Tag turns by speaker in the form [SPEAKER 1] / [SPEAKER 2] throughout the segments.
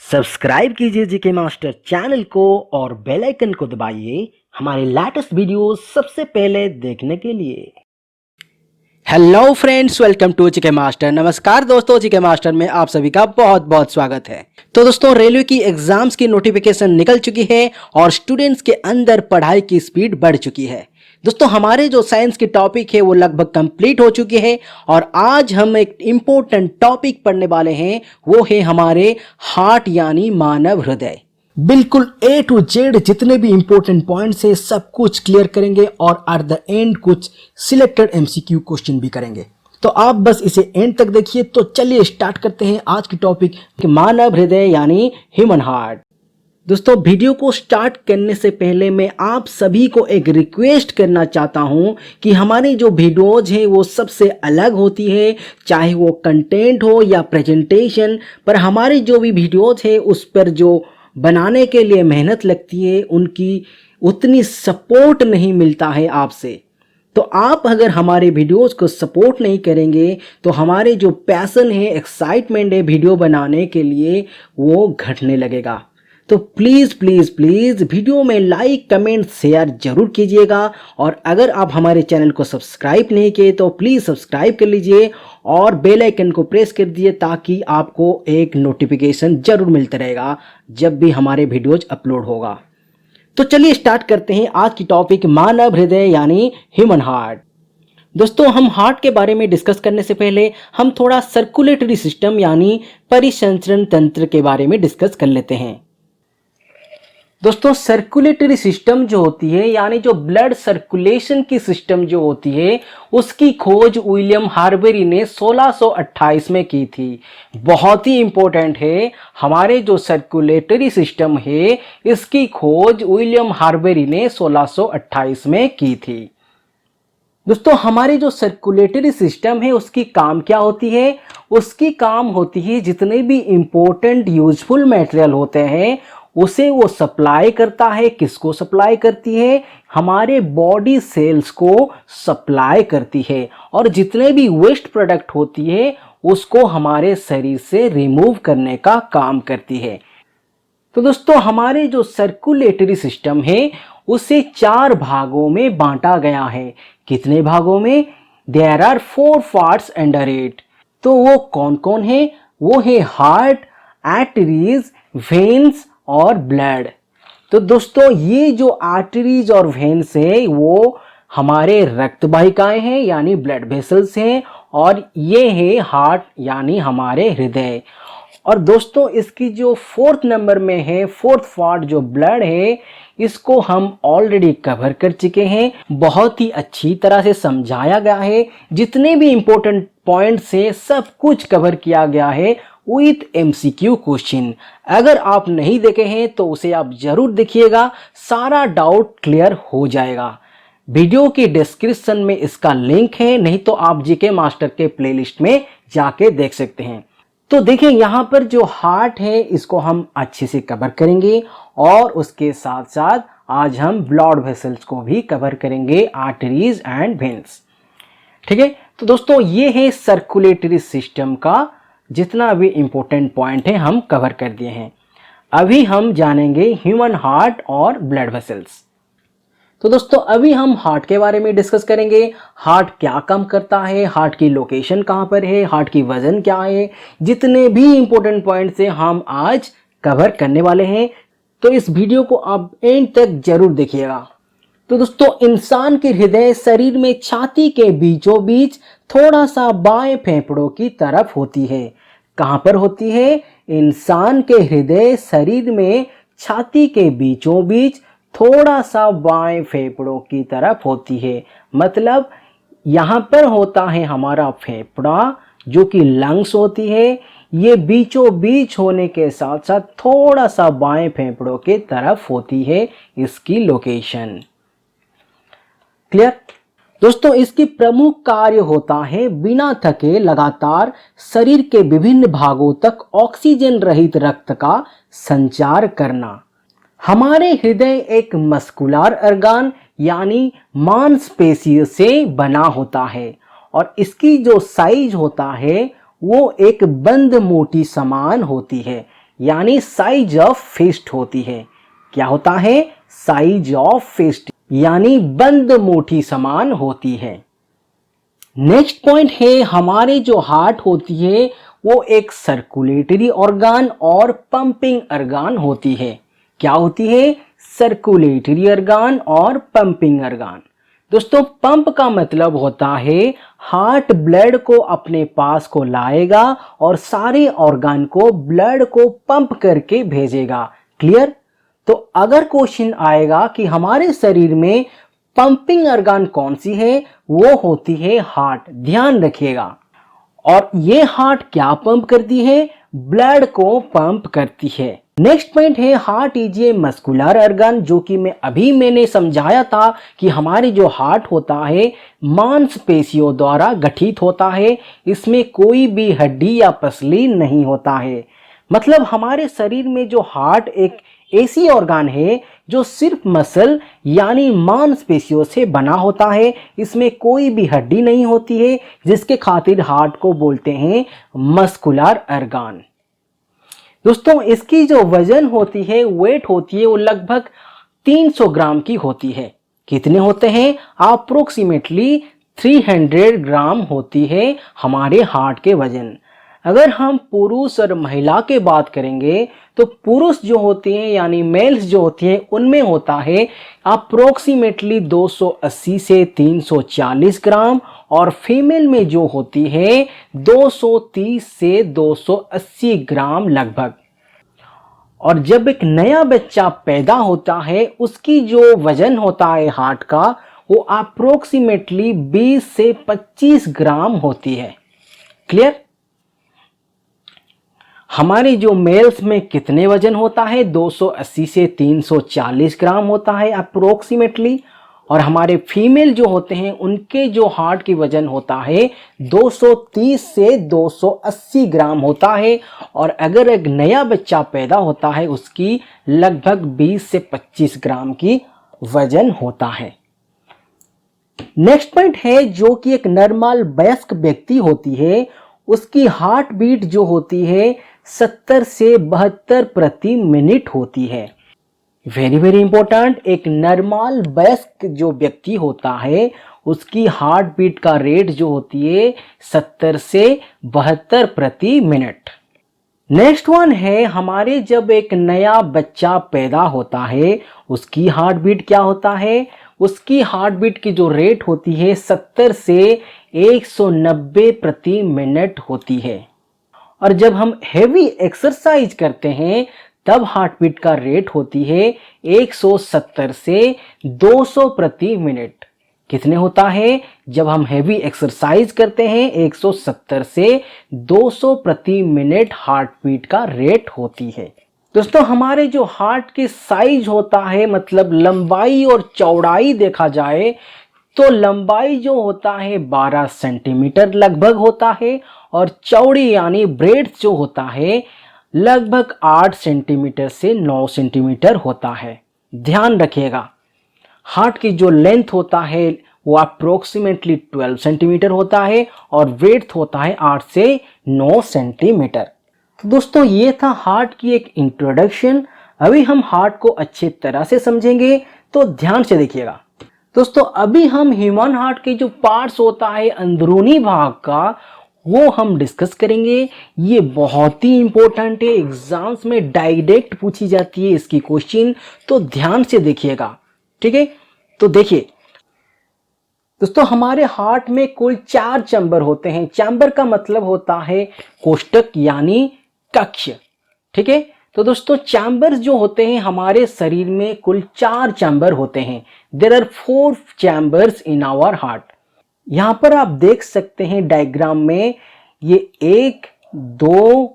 [SPEAKER 1] Subscribe कीजिए GK master channel को और बेल आइकन को दबाइए हमारे लेटेस्ट वीडियो सबसे पहले देखने के लिए। Hello friends, welcome to GK master. नमस्कार दोस्तों, जीके मास्टर में आप सभी का बहुत बहुत स्वागत है। तो दोस्तों, रेलवे की एग्जाम्स की नोटिफिकेशन निकल चुकी है और स्टूडेंट्स के अंदर पढ़ाई की स्पीड बढ़ चुकी है। दोस्तों, हमारे जो साइंस की टॉपिक है वो लगभग कंप्लीट हो चुकी है और आज हम एक इम्पोर्टेंट टॉपिक पढ़ने वाले हैं, वो है हमारे हार्ट यानी मानव हृदय। बिल्कुल ए टू जेड जितने भी इंपॉर्टेंट पॉइंट्स है सब कुछ क्लियर करेंगे और एट द एंड कुछ सिलेक्टेड एमसीक्यू क्वेश्चन भी करेंगे। तो आप बस इसे एंड तक देखिए। तो चलिए स्टार्ट करते हैं आज की टॉपिक, मानव हृदय यानी ह्यूमन हार्ट। दोस्तों, वीडियो को स्टार्ट करने से पहले मैं आप सभी को एक रिक्वेस्ट करना चाहता हूं कि हमारी जो वीडियोज हैं वो सबसे अलग होती है, चाहे वो कंटेंट हो या प्रेजेंटेशन, पर हमारी जो भी वीडियोज है उस पर जो बनाने के लिए मेहनत लगती है उनकी उतनी सपोर्ट नहीं मिलता है आपसे। तो आप अगर हमारे वीडियोस को सपोर्ट नहीं करेंगे तो हमारे जो पैशन है, एक्साइटमेंट है वीडियो बनाने के लिए, वो घटने लगेगा। तो प्लीज़ प्लीज़ प्लीज़ वीडियो में लाइक कमेंट शेयर जरूर कीजिएगा और अगर आप हमारे चैनल को सब्सक्राइब नहीं किए तो प्लीज़ सब्सक्राइब कर लीजिए और बेल आइकन को प्रेस कर दीजिए ताकि आपको एक नोटिफिकेशन जरूर मिलता रहेगा जब भी हमारे वीडियोज अपलोड होगा। तो चलिए स्टार्ट करते हैं आज की टॉपिक, मानव हृदय यानी ह्यूमन हार्ट। दोस्तों, हम हार्ट के बारे में डिस्कस करने से पहले हम थोड़ा सर्कुलेटरी सिस्टम यानी परिसंचरण तंत्र के बारे में डिस्कस कर लेते हैं। दोस्तों, सर्कुलेटरी सिस्टम जो होती है यानी जो ब्लड सर्कुलेशन की सिस्टम जो होती है उसकी खोज विलियम हार्वेरी ने 1628 में की थी। बहुत ही इंपॉर्टेंट है, हमारे जो सर्कुलेटरी सिस्टम है इसकी खोज विलियम हार्वेरी ने 1628 में की थी। दोस्तों, हमारी जो सर्कुलेटरी सिस्टम है उसकी काम क्या होती है? उसकी काम होती है जितने भी इंपॉर्टेंट यूजफुल मटेरियल होते हैं उसे वो सप्लाई करता है। किसको सप्लाई करती है? हमारे बॉडी सेल्स को सप्लाई करती है और जितने भी वेस्ट प्रोडक्ट होती है उसको हमारे शरीर से रिमूव करने का काम करती है। तो दोस्तों, हमारे जो सर्कुलेटरी सिस्टम है उसे 4 भागों में बांटा गया है। कितने भागों में? There are 4 parts under it. तो वो कौन कौन है? वो है हार्ट, आर्टरीज, वेन्स और ब्लड। तो दोस्तों, ये जो आर्टरीज और वेन्स है वो हमारे रक्त वाहिकाएं हैं यानी ब्लड वेसल्स हैं और ये है हार्ट यानी हमारे हृदय। और दोस्तों, इसकी जो 4th नंबर में है, 4th पार्ट जो ब्लड है, इसको हम ऑलरेडी कवर कर चुके हैं। बहुत ही अच्छी तरह से समझाया गया है, जितने भी इंपॉर्टेंट पॉइंट्स है सब कुछ कवर किया गया है विथ एमसीक्यू क्वेश्चन। अगर आप नहीं देखे हैं तो उसे आप जरूर देखिएगा, सारा डाउट क्लियर हो जाएगा। वीडियो की डिस्क्रिप्शन में इसका लिंक है, नहीं तो आप जीके मास्टर के प्लेलिस्ट में जाके देख सकते हैं। तो देखिए, यहाँ पर जो हार्ट है इसको हम अच्छे से कवर करेंगे और उसके साथ साथ आज हम ब्लड वेसल्स को भी कवर करेंगे, आर्टरीज एंड वेन्स। ठीक है, तो दोस्तों ये है सर्कुलेटरी सिस्टम का जितना भी इंपॉर्टेंट पॉइंट है हम कवर कर दिए हैं। अभी हम जानेंगे ह्यूमन हार्ट और ब्लड वेसल्स। तो दोस्तों, अभी हम हार्ट के बारे में डिस्कस करेंगे। हार्ट क्या काम करता है, हार्ट की लोकेशन कहाँ पर है, हार्ट की वजन क्या है, जितने भी इंपॉर्टेंट पॉइंट्स हैं हम आज कवर करने वाले हैं। तो इस वीडियो को आप एंड तक जरूर देखिएगा। तो दोस्तों, इंसान के हृदय शरीर में छाती के बीचों बीच थोड़ा सा बाएं फेफड़ों की तरफ होती है। कहाँ पर होती है? इंसान के हृदय शरीर में छाती के बीचों बीच थोड़ा सा बाएं फेफड़ों की तरफ होती है। मतलब यहाँ पर होता है हमारा फेफड़ा जो कि लंग्स होती है, ये बीचों बीच होने के साथ साथ थोड़ा सा बाएं फेफड़ों के तरफ होती है इसकी लोकेशन। क्लियर? दोस्तों, इसकी प्रमुख कार्य होता है बिना थके लगातार शरीर के विभिन्न भागों तक ऑक्सीजन रहित रक्त का संचार करना। हमारे हृदय एक मस्कुलर अर्गान यानी मांसपेशियों से बना होता है और इसकी जो साइज होता है वो एक बंद मोटी समान होती है। यानी साइज ऑफ फिस्ट होती है। क्या होता है? साइज ऑफ फिस्ट यानी बंद मुट्ठी समान होती है। नेक्स्ट पॉइंट है, हमारे जो हार्ट होती है वो एक सर्कुलेटरी ऑर्गन और पंपिंग ऑर्गन होती है। क्या होती है? सर्कुलेटरी ऑर्गन और पंपिंग ऑर्गन। दोस्तों, पंप का मतलब होता है हार्ट ब्लड को अपने पास को लाएगा और सारे ऑर्गन को ब्लड को पंप करके भेजेगा। क्लियर? तो अगर क्वेश्चन आएगा कि हमारे शरीर में पंपिंग ऑर्गन कौन सी है, वो होती है हार्ट। ध्यान रखिएगा। और ये हार्ट क्या पंप करती है? ब्लड को पंप करती है। नेक्स्ट पॉइंट है, heart is a muscular organ, जो कि मैंने समझाया था कि हमारे जो हार्ट होता है मांसपेशियों द्वारा गठित होता है। इसमें कोई भी हड्डी या पसली नहीं होता है। मतलब हमारे शरीर में जो हार्ट एक ऐसी ऑर्गन है जो सिर्फ मसल यानी मांसपेशियों से बना होता है। इसमें कोई भी हड्डी नहीं होती है, जिसके खातिर हार्ट को बोलते हैं मस्कुलर ऑर्गन। दोस्तों, इसकी जो वजन होती है, वेट होती है, वो लगभग 300 ग्राम की होती है। कितने होते हैं? अप्रोक्सीमेटली 300 ग्राम होती है हमारे हार्ट के वजन। अगर हम पुरुष और महिला के बात करेंगे तो पुरुष जो होते हैं यानी मेल्स जो होते हैं उनमें होता है अप्रोक्सीमेटली 280 से 340 ग्राम, और फीमेल में जो होती है 230 से 280 ग्राम लगभग। और जब एक नया बच्चा पैदा होता है उसकी जो वजन होता है हार्ट का वो अप्रोक्सीमेटली 20 से 25 ग्राम होती है। क्लियर? हमारे जो मेल्स में कितने वजन होता है? 280 से 340 ग्राम होता है अप्रोक्सीमेटली। और हमारे फीमेल जो होते हैं उनके जो हार्ट की वजन होता है 230 से 280 ग्राम होता है। और अगर एक नया बच्चा पैदा होता है उसकी लगभग 20 से 25 ग्राम की वजन होता है। नेक्स्ट पॉइंट है, जो कि एक नॉर्मल वयस्क व्यक्ति होती है उसकी हार्ट बीट जो होती है 70 से 72 प्रति मिनट होती है। वेरी वेरी इंपॉर्टेंट, एक नॉर्मल वयस्क जो व्यक्ति होता है उसकी हार्ट बीट का रेट जो होती है 70 से 72 प्रति मिनट। नेक्स्ट वन है, हमारे जब एक नया बच्चा पैदा होता है उसकी हार्ट बीट क्या होता है? उसकी हार्ट बीट की जो रेट होती है 70 से 190 प्रति मिनट होती है। और जब हम हेवी एक्सरसाइज करते हैं तब हार्ट बीट का रेट होती है 170 से 200 प्रति मिनट। कितने होता है? जब हम हेवी एक्सरसाइज करते हैं 170 से 200 प्रति मिनट हार्ट बीट का रेट होती है। दोस्तों, हमारे जो हार्ट की साइज होता है मतलब लंबाई और चौड़ाई देखा जाए तो लंबाई जो होता है 12 सेंटीमीटर लगभग होता है, और चौड़ी यानी ब्रेड्थ जो होता है लगभग 8 सेंटीमीटर से 9 सेंटीमीटर होता है। ध्यान रखिएगा, हार्ट की जो लेंथ होता है वो अप्रोक्सीमेटली 12 सेंटीमीटर होता है और ब्रेड्थ होता है 8 से 9 सेंटीमीटर। तो दोस्तों, ये था हार्ट की एक इंट्रोडक्शन। अभी हम हार्ट को अच्छी तरह से समझेंगे, तो ध्यान से देखिएगा। दोस्तों, अभी हम ह्यूमन हार्ट के जो पार्ट्स होता है अंदरूनी भाग का वो हम डिस्कस करेंगे। ये बहुत ही इंपॉर्टेंट है, एग्जाम्स में डायरेक्ट पूछी जाती है इसकी क्वेश्चन, तो ध्यान से देखिएगा। ठीक है, तो देखिए दोस्तों, हमारे हार्ट में कुल 4 चैम्बर होते हैं। चैम्बर का मतलब होता है कोष्ठक यानी कक्ष। ठीक है, तो दोस्तों चैम्बर्स जो होते हैं हमारे शरीर में कुल 4 चैम्बर होते हैं। There are 4 chambers in our heart. यहां पर आप देख सकते हैं डायग्राम में, ये 1 2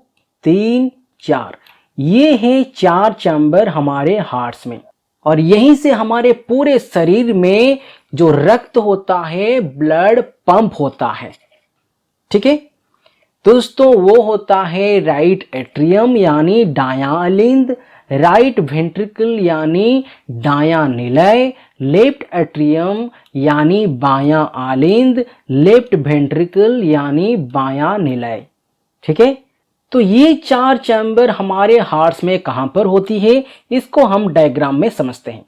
[SPEAKER 1] 3 4, ये हैं 4 चैम्बर हमारे हार्ट्स में। और यहीं से हमारे पूरे शरीर में जो रक्त होता है ब्लड पंप होता है। ठीक है, दोस्तों वो होता है राइट एट्रियम यानी दायां अलिंद, राइट वेंट्रिकल यानी दायां निलय, लेफ्ट एट्रियम यानी बायां आलिंद, लेफ्ट वेंट्रिकल यानी बायां निलय। ठीक है, तो ये 4 चैम्बर हमारे हार्ट्स में कहां पर होती है, इसको हम डायग्राम में समझते हैं।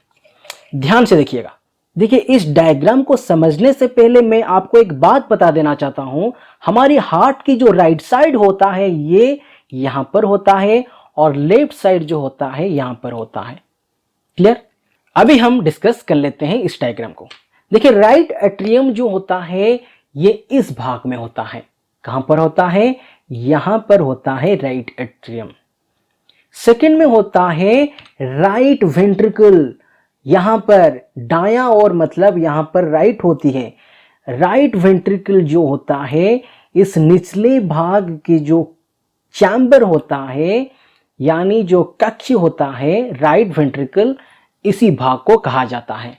[SPEAKER 1] ध्यान से देखिएगा। देखिए, इस डायग्राम को समझने से पहले मैं आपको एक बात बता देना चाहता हूं। हमारी हार्ट की जो राइट साइड होता है ये यहां पर होता है और लेफ्ट साइड जो होता है यहां पर होता है। क्लियर? अभी हम डिस्कस कर लेते हैं इस डायग्राम को। देखिए, राइट एट्रियम जो होता है ये इस भाग में होता है। कहां पर होता है? यहां पर होता है राइट एट्रियम। सेकंड में होता है राइट वेंट्रिकल। यहां पर दायां और मतलब यहां पर राइट होती है। राइट वेंट्रिकल जो होता है इस निचले भाग की जो चैम्बर होता है, यानी जो कक्ष होता है राइट वेंट्रिकल, इसी भाग को कहा जाता है।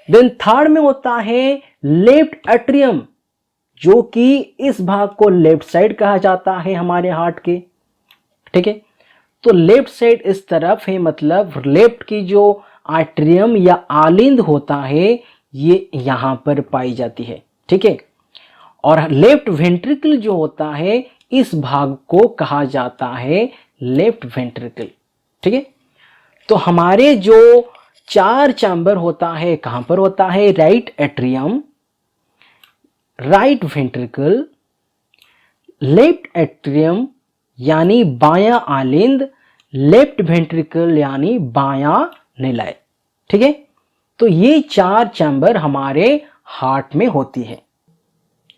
[SPEAKER 1] देन थर्ड में होता है लेफ्ट एट्रियम, जो कि इस भाग को लेफ्ट साइड कहा जाता है हमारे हार्ट के। ठीक है, तो लेफ्ट साइड इस तरफ है, मतलब लेफ्ट की जो एट्रियम या आलिंद होता है ये यहां पर पाई जाती है। ठीक है, और लेफ्ट वेंट्रिकल जो होता है इस भाग को कहा जाता है लेफ्ट वेंट्रिकल। ठीक है, तो हमारे जो 4 चैम्बर होता है कहां पर होता है? Right atrium, right ventricle, left atrium यानी बायां आलिंद, लेफ्ट वेंट्रिकल यानी बायां निलय। ठीक है, तो ये 4 चैम्बर हमारे हार्ट में होती है।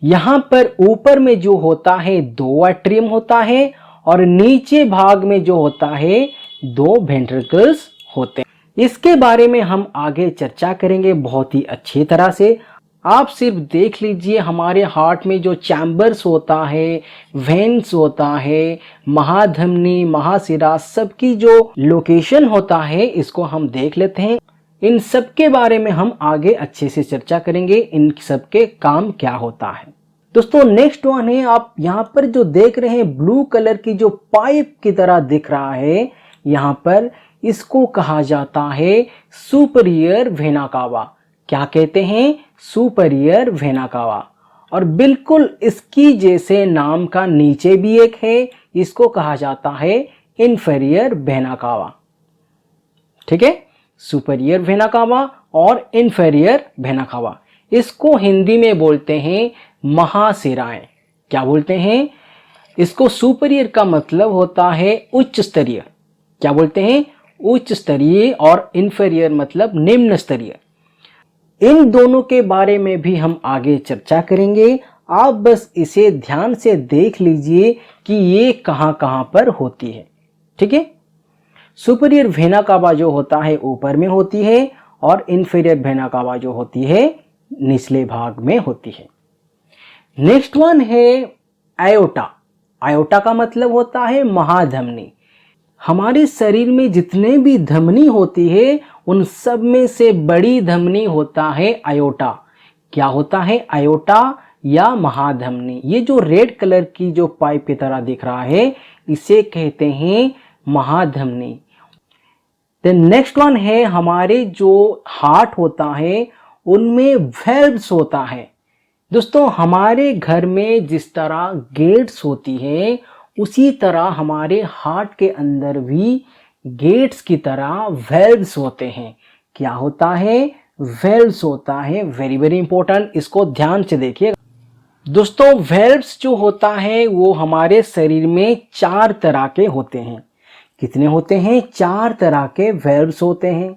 [SPEAKER 1] यहां पर ऊपर में जो होता है 2 एट्रियम होता है और नीचे भाग में जो होता है 2 वेंट्रिकल्स होते हैं। इसके बारे में हम आगे चर्चा करेंगे बहुत ही अच्छी तरह से। आप सिर्फ देख लीजिए, हमारे हार्ट में जो चैम्बर्स होता है, वेन्स होता है, महाधमनी, महाशिरा, सबकी जो लोकेशन होता है इसको हम देख लेते हैं। इन सब के बारे में हम आगे अच्छे से चर्चा करेंगे, इन सब के काम क्या होता है। दोस्तों, नेक्स्ट वन है, आप यहाँ पर जो देख रहे हैं ब्लू कलर की जो पाइप की तरह दिख रहा है यहाँ पर, इसको कहा जाता है सुपीरियर वेना कावा। क्या कहते हैं? Superior vena cava. और बिल्कुल इसकी जैसे नाम का नीचे भी एक है, इसको कहा जाता है इंफीरियर वेना कावा। ठीक है, सुपीरियर वेना कावा और इंफीरियर वेना कावा। इसको हिंदी में बोलते हैं महाशिराएं। क्या बोलते हैं इसको? सुपीरियर का मतलब होता है उच्च स्तरीय। क्या बोलते हैं? उच्च स्तरीय। और इंफीरियर मतलब निम्न स्तरीय। इन दोनों के बारे में भी हम आगे चर्चा करेंगे। आप बस इसे ध्यान से देख लीजिए कि ये कहां कहां पर होती है। ठीक है, सुपीरियर वेना कावा जो होता है ऊपर में होती है और इंफीरियर वेना कावा जो होती है निचले भाग में होती है। नेक्स्ट वन है आयोटा। आयोटा का मतलब होता है महाधमनी। हमारे शरीर में जितने भी धमनी होती है उन सब में से बड़ी धमनी होता है आयोटा। क्या होता है? आयोटा या महाधमनी। ये जो रेड कलर की जो पाइप की तरह दिख रहा है इसे कहते हैं महाधमनी। देन नेक्स्ट वन है, हमारे जो हार्ट होता है उनमें वेल्व्स होता है। दोस्तों, हमारे घर में जिस तरह गेट्स होती है उसी तरह हमारे हार्ट के अंदर भी गेट्स की तरह वेल्व्स होते हैं। क्या होता है? वेल्व्स होता है। वेरी वेरी इंपॉर्टेंट, इसको ध्यान से देखिए। दोस्तों, वेल्व्स जो होता है वो हमारे शरीर में 4 तरह के होते हैं। कितने होते हैं? 4 तरह के वेल्व्स होते हैं।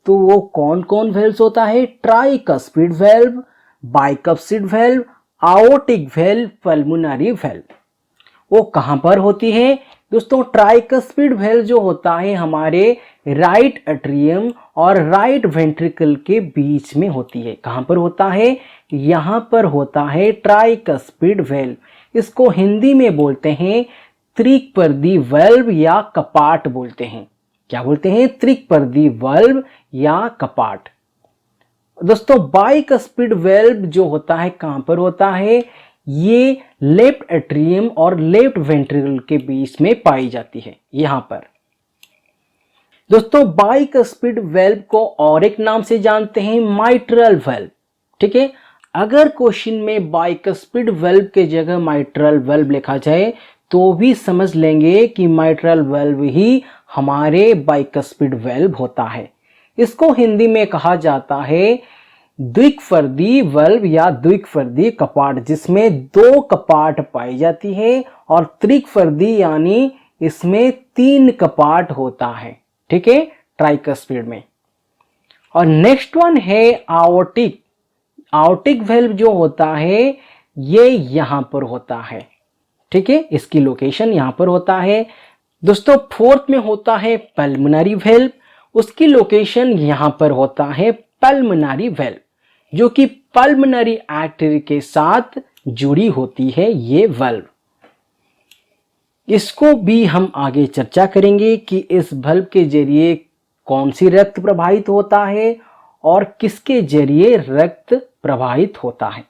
[SPEAKER 1] तो वो कौन कौन वेल्व्स होता है? Tricuspid valve, bicuspid valve, aortic valve, pulmonary valve. वो कहां पर होती है? दोस्तों, ट्राइकस्पिड वेल्व जो होता है हमारे राइट एट्रियम और राइट वेंट्रिकल के बीच में होती है। कहां पर होता है? यहां पर होता है ट्राइकस्पिड वेल्व। इसको हिंदी में बोलते हैं त्रिपर्दी वेल्व या कपाट बोलते हैं। क्या बोलते हैं? त्रिपर्दी वेल्व या कपाट। दोस्तों, बाइकस्पिड वेल्व जो होता है कहां पर होता है? ये लेफ्ट एट्रियम और लेफ्ट वेंट्रिकल के बीच में पाई जाती है, यहां पर। दोस्तों, बाइकस्पिड वेल्व को और एक नाम से जानते हैं माइट्रल वेल्व। ठीक है, अगर क्वेश्चन में बाइकस्पिड वेल्व के जगह माइट्रल वेल्व लिखा जाए तो भी समझ लेंगे कि माइट्रल वाल्व ही हमारे बाइकस्पिड वाल्व होता है। इसको हिंदी में कहा जाता है द्विकफर्दी वाल्व या द्विकफर्दी कपाट, जिसमें 2 कपाट पाई जाती है, और त्रिकफर्दी यानी इसमें 3 कपाट होता है। ठीक है, ट्राइकस्पिड में। और नेक्स्ट वन है आवर्टिक। आवर्टिक वाल्व जो होता है ये यहां पर होता है। ठीक है, इसकी लोकेशन यहां पर होता है। दोस्तों, फोर्थ में होता है पल्मोनरी वाल्व, उसकी लोकेशन यहां पर होता है पल्मोनरी वाल्व, जो कि पल्मोनरी आर्टरी के साथ जुड़ी होती है ये वाल्व। इसको भी हम आगे चर्चा करेंगे कि इस वाल्व के जरिए कौन सी रक्त प्रवाहित होता है और किसके जरिए रक्त प्रवाहित होता है।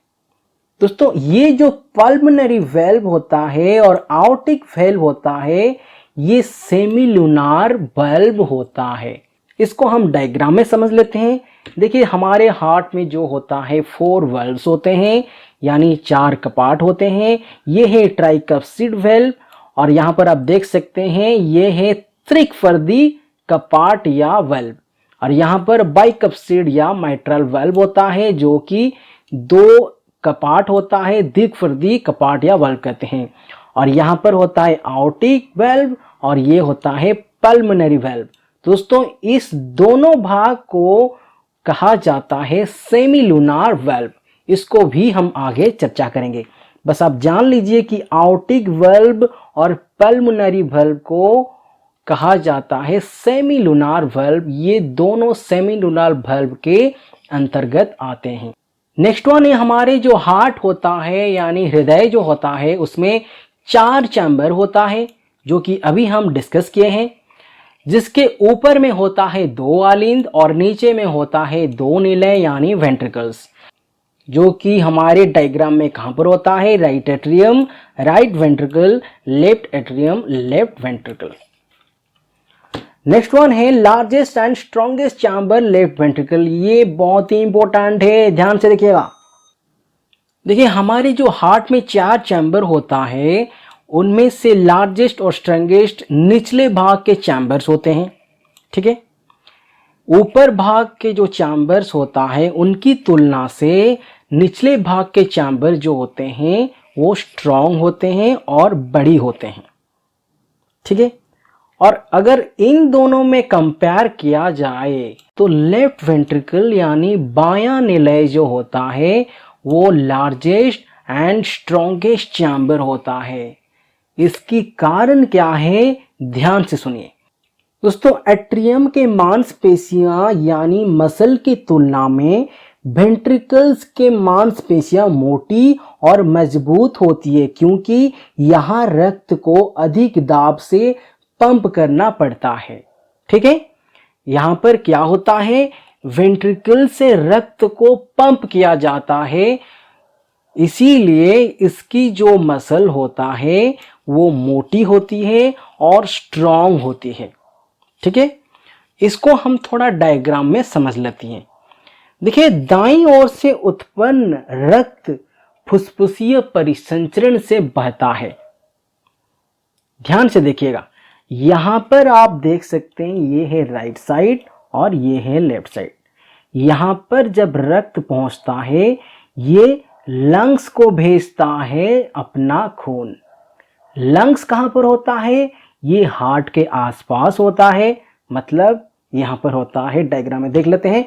[SPEAKER 1] दोस्तों, ये जो पल्मोनरी वाल्व होता है और आवर्टिक वाल्व होता है, ये सेमीलुनार वाल्व होता है। इसको हम डायग्राम में समझ लेते हैं। देखिए, हमारे हार्ट में जो होता है 4 वाल्व्स होते हैं, यानी 4 कपाट होते हैं। ये है ट्राइकस्पिड वाल्व, और यहाँ पर आप देख सकते हैं ये है त्रिकफर्दी कपाट या वाल्व, और यहाँ पर बाइकस्पिड या माइट्रल वाल्व होता है, जो कि 2 कपाट होता है, द्विकफर्दी कपाट या वाल्व कहते हैं। और यहाँ पर होता है आवर्टिक वाल्व, और ये होता है पल्मोनरी वाल्व। दोस्तों, इस दोनों भाग को कहा जाता है सेमीलुनार वाल्व। इसको भी हम आगे चर्चा करेंगे। बस आप जान लीजिए कि आवर्टिक वाल्व और पल्मोनरी वाल्व को कहा जाता है सेमीलुनार वाल्व। ये दोनों सेमीलुनार वाल्व के अंतर्गत आते हैं। नेक्स्ट वन है हमारे जो हार्ट होता है, यानी हृदय जो होता है, उसमें 4 चैम्बर होता है, जो कि अभी हम डिस्कस किए हैं। जिसके ऊपर में होता है 2 आलिंद और नीचे में होता है 2 निलय यानी वेंट्रिकल्स, जो कि हमारे डायग्राम में कहां पर होता है, right atrium right ventricle, left atrium left ventricle. Next one है largest and strongest chamber left ventricle. ये बहुत ही इंपॉर्टेंट है, ध्यान से देखिएगा। देखिए, हमारे जो हार्ट में 4 चैम्बर होता है, उनमें से लार्जेस्ट और स्ट्रॉन्गेस्ट निचले भाग के चैम्बर्स होते हैं। ठीक है, ऊपर भाग के जो चैम्बर्स होता है उनकी तुलना से निचले भाग के चैम्बर जो होते हैं वो स्ट्रॉन्ग होते हैं और बड़ी होते हैं। ठीक है, और अगर इन दोनों में कंपेयर किया जाए तो लेफ्ट वेंट्रिकल यानी बायां निलय जो होता है वो लार्जेस्ट एंड स्ट्रॉन्गेस्ट चैम्बर होता है। इसकी कारण क्या है, ध्यान से सुनिए। दोस्तों, एट्रियम के मांसपेशियां यानी मसल की तुलना में वेंट्रिकल्स के मांसपेशियां मोटी और मजबूत होती है, क्योंकि यहाँ रक्त को अधिक दाब से पंप करना पड़ता है। ठीक है, यहाँ पर क्या होता है, वेंट्रिकल से रक्त को पंप किया जाता है, इसीलिए इसकी जो मसल होता है वो मोटी होती है और स्ट्रॉन्ग होती है। ठीक है, इसको हम थोड़ा डायग्राम में समझ लेते हैं। देखिए, दाईं ओर से उत्पन्न रक्त फुसफुसीय परिसंचरण से बहता है। ध्यान से देखिएगा, यहां पर आप देख सकते हैं ये है राइट साइड और ये है लेफ्ट साइड। यहां पर जब रक्त पहुंचता है ये लंग्स को भेजता है अपना खून। लंग्स कहां पर होता है, ये हार्ट के आसपास होता है, मतलब यहां पर होता है। डायग्राम में देख लेते हैं।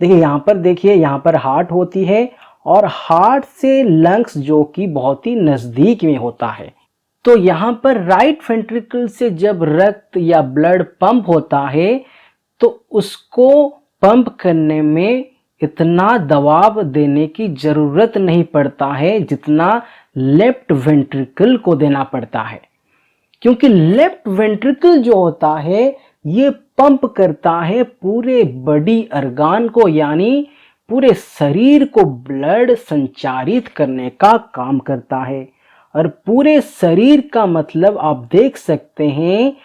[SPEAKER 1] देखिए, यहां पर देखिए, यहां पर हार्ट होती है और हार्ट से लंग्स जो कि बहुत ही नजदीक में होता है। तो यहां पर राइट वेंट्रिकल से जब रक्त या ब्लड पंप होता है तो उसको पंप करने में इतना दबाव देने की जरूरत नहीं पड़ता है जितना लेफ्ट वेंट्रिकल को देना पड़ता है, क्योंकि लेफ्ट वेंट्रिकल जो होता है ये पंप करता है पूरे बॉडी ऑर्गन को, यानी पूरे शरीर को ब्लड संचारित करने का काम करता है। और पूरे शरीर का मतलब आप देख सकते हैं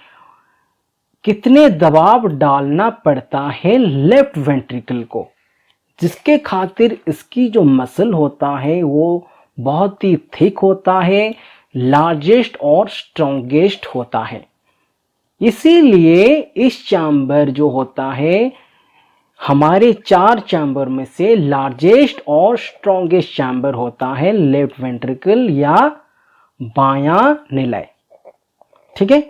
[SPEAKER 1] कितने दबाव डालना पड़ता है लेफ्ट वेंट्रिकल को, जिसके खातिर इसकी जो मसल होता है वो बहुत ही थिक होता है, लार्जेस्ट और स्ट्रॉन्गेस्ट होता है। इसीलिए इस चैम्बर जो होता है हमारे 4 चैम्बर में से लार्जेस्ट और स्ट्रॉन्गेस्ट चैम्बर होता है लेफ्ट वेंट्रिकल या बायां निलय। ठीक है,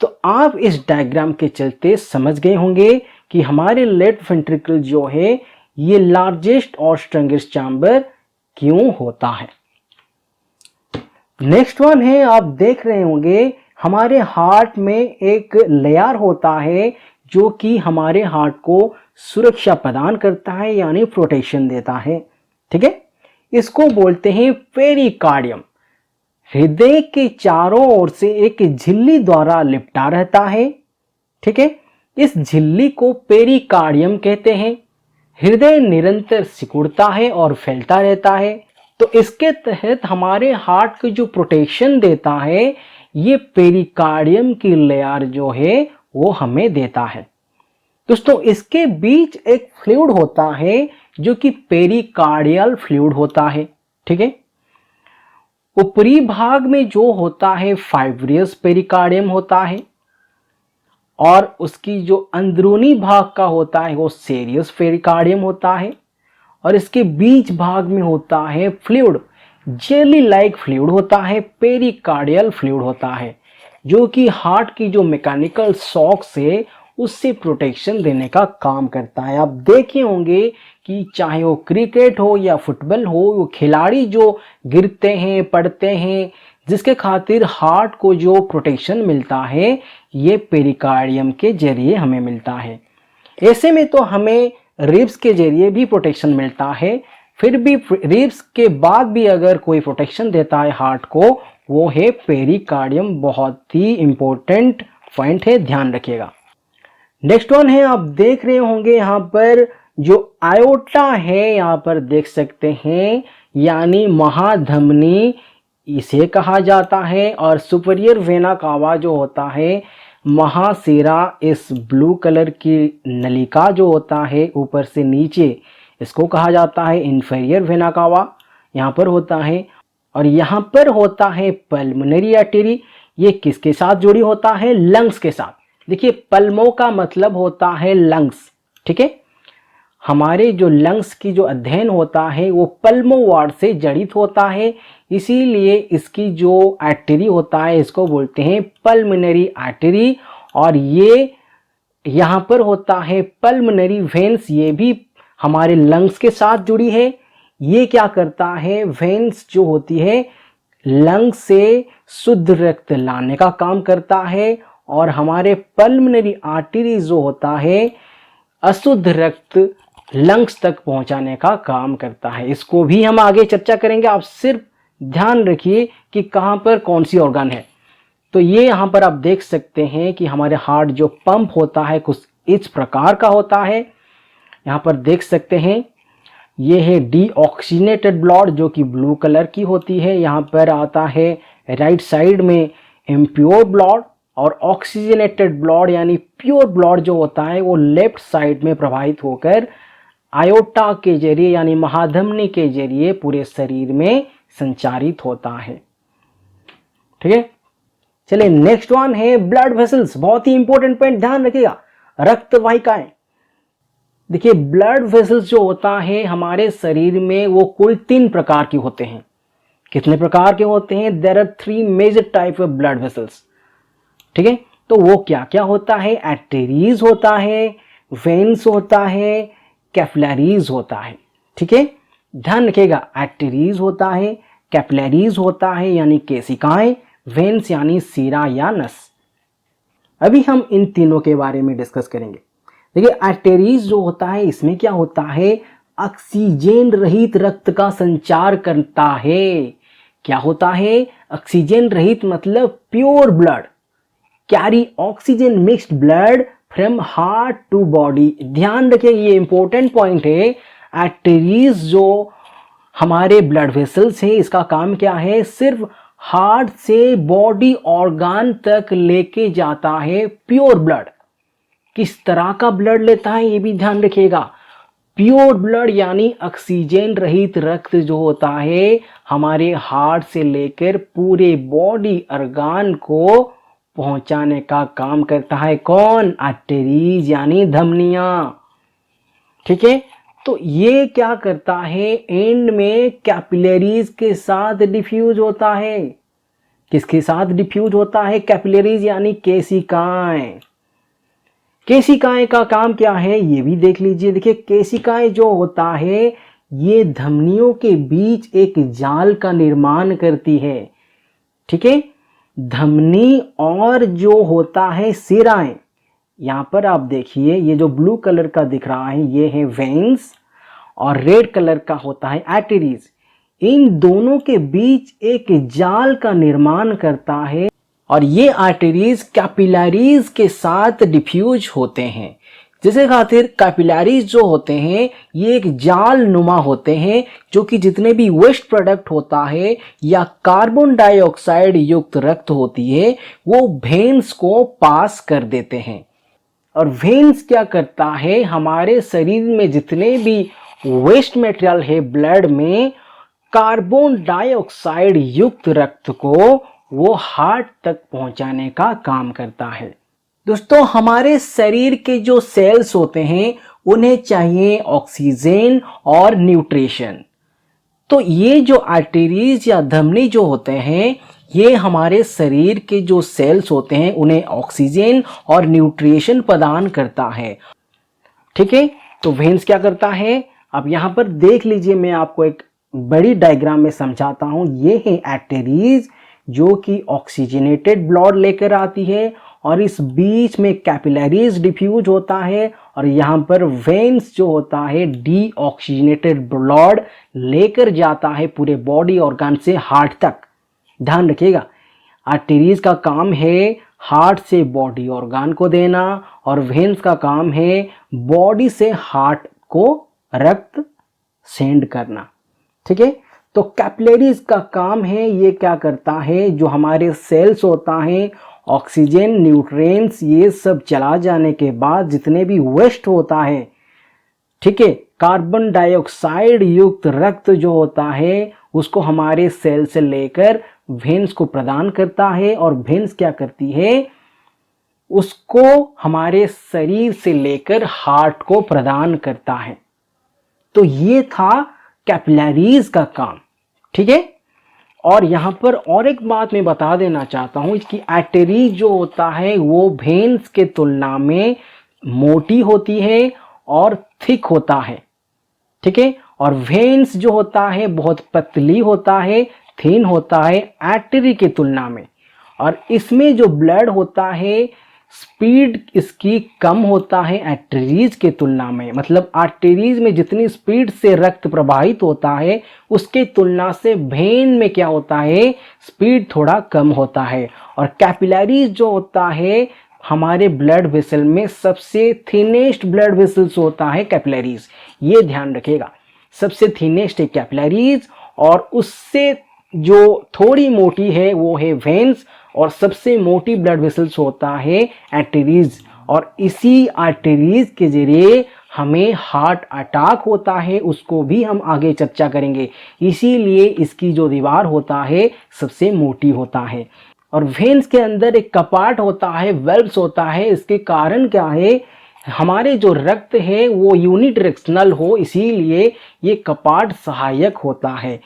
[SPEAKER 1] तो आप इस डायग्राम के चलते समझ गए होंगे कि हमारे लेफ्ट वेंट्रिकल जो है ये लार्जेस्ट और स्ट्रॉन्गेस्ट चैम्बर क्यों होता है। नेक्स्ट वन है, आप देख रहे होंगे हमारे हार्ट में एक लेयर होता है जो कि हमारे हार्ट को सुरक्षा प्रदान करता है यानी प्रोटेक्शन देता है। ठीक है, इसको बोलते हैं पेरिकार्डियम। हृदय के चारों ओर से एक झिल्ली द्वारा लिपटा रहता है। ठीक है, इस झिल्ली को पेरिकार्डियम कहते हैं। हृदय निरंतर सिकुड़ता है और फैलता रहता है, तो इसके तहत हमारे हार्ट को जो प्रोटेक्शन देता है ये पेरिकार्डियम की लेयर जो है वो हमें देता है। दोस्तों, इसके बीच एक फ्लूइड होता है जो कि पेरिकार्डियल फ्लूइड होता है। ठीक है, ऊपरी भाग में जो होता है फाइब्रियस पेरिकार्डियम होता है और उसकी जो अंदरूनी भाग का होता है वो सेरियस पेरिकार्डियम होता है और इसके बीच भाग में होता है फ्लूइड, जेली लाइक फ्लूइड होता है, पेरिकार्डियल फ्लूइड होता है जो कि हार्ट की जो मैकेनिकल शॉक से उससे प्रोटेक्शन देने का काम करता है। आप देखे होंगे कि चाहे वो क्रिकेट हो या फुटबॉल हो, वो खिलाड़ी जो गिरते हैं पड़ते हैं जिसके खातिर हार्ट को जो प्रोटेक्शन मिलता है ये पेरिकार्डियम के जरिए हमें मिलता है। ऐसे में तो हमें रिब्स के जरिए भी प्रोटेक्शन मिलता है, फिर भी रिब्स के बाद भी अगर कोई प्रोटेक्शन देता है हार्ट को वो है पेरिकार्डियम। बहुत ही इंपॉर्टेंट पॉइंट है, ध्यान रखिएगा। नेक्स्ट वन है, आप देख रहे होंगे यहाँ पर जो आयोटा है यहाँ पर देख सकते हैं यानी महाधमनी इसे कहा जाता है और सुपीरियर वेना कावा जो होता है महाशिरा, इस ब्लू कलर की नलिका जो होता है ऊपर से नीचे इसको कहा जाता है इंफीरियर वेना कावा यहाँ पर होता है। और यहाँ पर होता है पल्मोनरी आर्टरी, ये किसके साथ जुड़ी होता है? लंग्स के साथ। देखिए पल्मो का मतलब होता है लंग्स। ठीक है, हमारे जो लंग्स की जो अध्ययन होता है वो पल्मो वार्ड से जड़ित होता है, इसीलिए इसकी जो आर्टरी होता है इसको बोलते हैं पल्मोनरी आर्टरी। और ये यहाँ पर होता है पल्मोनरी वेन्स, ये भी हमारे लंग्स के साथ जुड़ी है। ये क्या करता है? वेन्स जो होती है लंग्स से शुद्ध रक्त लाने का काम करता है और हमारे पल्मोनरी आर्टरी जो होता है अशुद्ध रक्त लंग्स तक पहुंचाने का काम करता है। इसको भी हम आगे चर्चा करेंगे, आप सिर्फ ध्यान रखिए कि कहाँ पर कौन सी ऑर्गन है। तो ये यहाँ पर आप देख सकते हैं कि हमारे हार्ट जो पंप होता है कुछ इस प्रकार का होता है। यहाँ पर देख सकते हैं ये है डीऑक्सीजनेटेड ब्लड जो कि ब्लू कलर की होती है। यहाँ पर आता है राइट साइड में इम्प्योर ब्लड और ऑक्सीजनेटेड ब्लड यानी प्योर ब्लड जो होता है वो लेफ्ट साइड में प्रवाहित होकर आयोटा के जरिए यानी महाधमनी के जरिए पूरे शरीर में संचारित होता है। ठीक है, चलिए नेक्स्ट वन है ब्लड वेसल्स। बहुत ही इंपॉर्टेंट पॉइंट, ध्यान रखिएगा, रक्त वाहिकाएं। देखिए ब्लड वेसल्स जो होता है हमारे शरीर में वो कुल 3 प्रकार के होते हैं। कितने प्रकार के होते हैं? There are 3 major type of blood vessels. ठीक है, तो वो क्या क्या होता है? आर्टरीज होता है, वेन्स होता है, कैपिलरीज होता है। ठीक है, ध्यान रखिएगा, आर्टरीज होता है, कैपिलरीज होता है यानी केशिकाएं, वेन्स यानी सीरा या नस। अभी हम इन तीनों के बारे में डिस्कस करेंगे। देखिए आर्टरीज जो होता है इसमें क्या होता है? ऑक्सीजन रहित रक्त का संचार करता है। क्या होता है? ऑक्सीजन रहित मतलब pure blood, carry oxygen mixed blood from heart to body. ध्यान रखिए ये इंपॉर्टेंट पॉइंट है। आर्टरीज जो हमारे ब्लड वेसल्स है इसका काम क्या है? सिर्फ हार्ट से बॉडी ऑर्गन तक लेके जाता है प्योर ब्लड। किस तरह का ब्लड लेता है ये भी ध्यान रखिएगा। प्योर ब्लड यानी ऑक्सीजन रहित रक्त जो होता है हमारे हार्ट से लेकर पूरे बॉडी ऑर्गन को पहुंचाने का काम करता है। कौन? आर्टरीज यानी धमनियां। ठीक है, तो ये क्या करता है, एंड में कैपिलरीज के साथ डिफ्यूज होता है। किसके साथ डिफ्यूज होता है? कैपिलरीज यानी केशिकाएं। केशिकाएं का काम क्या है ये भी देख लीजिए। देखिए, केशिकाएं जो होता है ये धमनियों के बीच एक जाल का निर्माण करती है। ठीक है, धमनी और जो होता है सिराएं, यहाँ पर आप देखिए ये जो ब्लू कलर का दिख रहा है ये है वेन्स और रेड कलर का होता है आर्टरीज। इन दोनों के बीच एक जाल का निर्माण करता है और ये आर्टरीज कैपिलरीज के साथ डिफ्यूज होते हैं। जिसके खातिर कैपिलरीज जो होते हैं ये एक जाल नुमा होते हैं जो कि जितने भी वेस्ट प्रोडक्ट होता है या कार्बन डाइऑक्साइड युक्त रक्त होती है वो वेन्स को पास कर देते हैं। और वेन्स क्या करता है, हमारे शरीर में जितने भी वेस्ट मटेरियल है ब्लड में, कार्बन डाइऑक्साइड युक्त रक्त को वो हार्ट तक पहुंचाने का काम करता है। दोस्तों, हमारे शरीर के जो सेल्स होते हैं उन्हें चाहिए ऑक्सीजन और न्यूट्रिशन। तो ये जो आर्टरीज या धमनी जो होते हैं ये हमारे शरीर के जो सेल्स होते हैं उन्हें ऑक्सीजन और न्यूट्रिशन प्रदान करता है। ठीक है, तो वेन्स क्या करता है, अब यहाँ पर देख लीजिए, मैं आपको एक बड़ी डायग्राम में समझाता हूँ। ये है आर्टरीज जो कि ऑक्सीजनेटेड ब्लड लेकर आती है और इस बीच में कैपिलरीज डिफ्यूज होता है और यहाँ पर वेन्स जो होता है डीऑक्सीजनेटेड ब्लड लेकर जाता है पूरे बॉडी ऑर्गन से हार्ट तक। ध्यान रखिएगा, आर्टरीज का काम है हार्ट से बॉडी ऑर्गन को देना और वेन्स का काम है बॉडी से हार्ट को रक्त सेंड करना। ठीक है, तो कैपिलरीज का काम है, ये क्या करता है, जो हमारे सेल्स होता है ऑक्सीजन न्यूट्रिएंट्स ये सब चला जाने के बाद जितने भी वेस्ट होता है, ठीक है, कार्बन डाइऑक्साइड युक्त रक्त जो होता है उसको हमारे सेल से लेकर वेन्स को प्रदान करता है और वेन्स क्या करती है, उसको हमारे शरीर से लेकर हार्ट को प्रदान करता है। तो ये था कैपिलरीज का काम। ठीक है, और यहाँ पर और एक बात मैं बता देना चाहता हूँ कि आर्टरीज जो होता है वो वेन्स के तुलना में मोटी होती है और थिक होता है। ठीक है, और वेन्स जो होता है बहुत पतली होता है, थिन होता है आर्टरी के तुलना में। और इसमें जो ब्लड होता है स्पीड इसकी कम होता है आर्टरीज के तुलना में। मतलब आर्टरीज में जितनी स्पीड से रक्त प्रवाहित होता है उसके तुलना से वेन में क्या होता है, स्पीड थोड़ा कम होता है। और कैपिलरीज जो होता है हमारे ब्लड वेसल में सबसे थिनेस्ट ब्लड वेसल्स होता है कैपिलरीज। ये ध्यान रखिएगा, सबसे थिनेस्ट है कैपिलरीज और उससे जो थोड़ी मोटी है वो है वेन्स और सबसे मोटी ब्लड वेसल्स होता है आर्टरीज। और इसी आर्टरीज के जरिए हमें हार्ट अटैक होता है, उसको भी हम आगे चर्चा करेंगे। इसीलिए इसकी जो दीवार होता है सबसे मोटी होता है। और वेन्स के अंदर एक कपाट होता है, वेल्व्स होता है। इसके कारण क्या है, हमारे जो रक्त है वो यूनिडायरेक्शनल हो, इसीलिए ये कपाट सहायक होता है।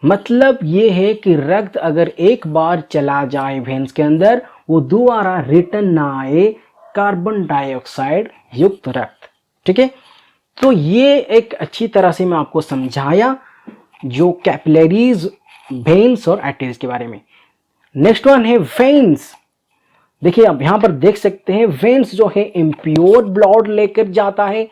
[SPEAKER 1] मतलब ये है कि रक्त अगर एक बार चला जाए वेन्स के अंदर वो दोबारा रिटर्न ना आए, कार्बन डाइऑक्साइड युक्त रक्त। ठीक है, तो ये एक अच्छी तरह से मैं आपको समझाया जो कैपिलरीज, वेन्स और आर्टरीज के बारे में। नेक्स्ट वन है वेन्स। देखिए आप यहां पर देख सकते हैं वेन्स जो है इम्प्योर ब्लड लेकर जाता है,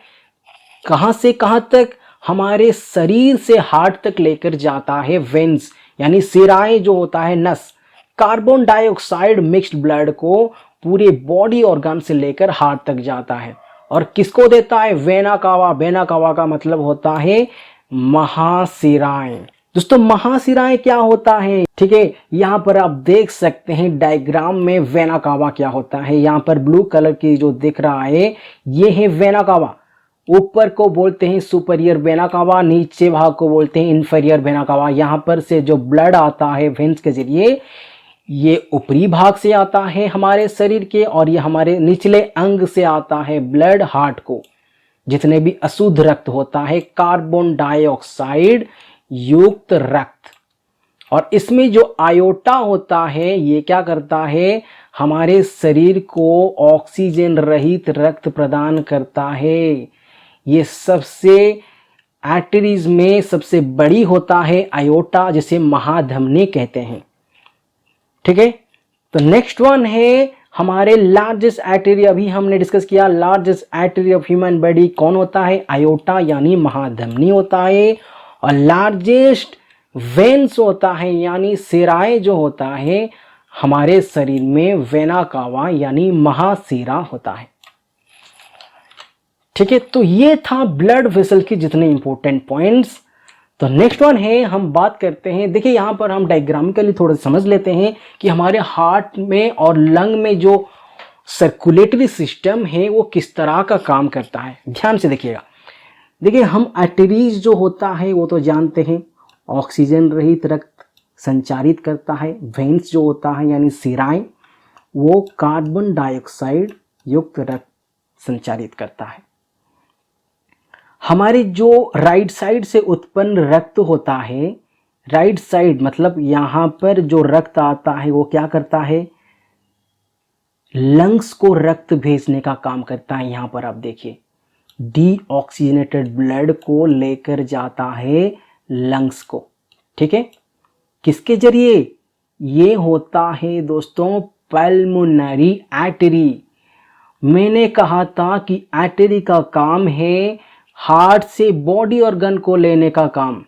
[SPEAKER 1] कहां से कहां तक, हमारे शरीर से हार्ट तक लेकर जाता है वेन्स यानी सिराएं जो होता है नस, कार्बन डाइऑक्साइड मिक्स्ड ब्लड को पूरे बॉडी ऑर्गन से लेकर हार्ट तक जाता है। और किसको देता है, वेना कावा। वेना कावा का मतलब होता है महाशिराएं। दोस्तों महाशिराएं क्या होता है, ठीक है, यहाँ पर आप देख सकते हैं डायग्राम में वेना कावा क्या होता है। यहाँ पर ब्लू कलर की जो दिख रहा है ये है वेना कावा। ऊपर को बोलते हैं सुपीरियर वेना कावा, नीचे भाग को बोलते हैं इन्फीरियर वेना कावा। यहाँ पर से जो ब्लड आता है वेन्स के जरिए, ये ऊपरी भाग से आता है हमारे शरीर के, और ये हमारे निचले अंग से आता है ब्लड हार्ट को। जितने भी अशुद्ध रक्त होता है, कार्बन डाइऑक्साइड युक्त रक्त, और इसमें जो आयोटा होता है ये क्या करता है, हमारे शरीर को ऑक्सीजन रहित रक्त प्रदान करता है। ये सबसे आर्टरीज में सबसे बड़ी होता है आयोटा, जिसे महाधमनी कहते हैं। ठीक है, तो नेक्स्ट वन है हमारे लार्जेस्ट आर्टरी। अभी हमने डिस्कस किया largest artery of human body कौन होता है, आयोटा यानी महाधमनी होता है। और लार्जेस्ट वेन्स होता है यानी सिराए जो होता है हमारे शरीर में, वेना कावा यानी महाशिरा होता है। ठीक है, तो ये था ब्लड वेसल के जितने इंपॉर्टेंट पॉइंट्स। तो नेक्स्ट वन है, हम बात करते हैं, देखिए यहां पर हम डायग्रामिकली थोड़ा समझ लेते हैं कि हमारे हार्ट में और लंग में जो सर्कुलेटरी सिस्टम है वो किस तरह का काम करता है। ध्यान से देखिएगा। देखिए हम आर्टरीज जो होता है वो तो जानते हैं, ऑक्सीजन रहित रक्त संचारित करता है। वेन्स जो होता है यानी सिराएं, वो कार्बन डाइऑक्साइड युक्त रक्त संचारित करता है। हमारे जो राइट साइड से उत्पन्न रक्त होता है, राइट साइड मतलब यहां पर जो रक्त आता है वो क्या करता है, लंग्स को रक्त भेजने का काम करता है। यहां पर आप देखिए डीऑक्सीजनेटेड ब्लड को लेकर जाता है लंग्स को। ठीक है, किसके जरिए, ये होता है दोस्तों पल्मोनरी आर्टरी। मैंने कहा था कि आर्टरी का काम है हार्ट से बॉडी ऑर्गन को लेने का काम।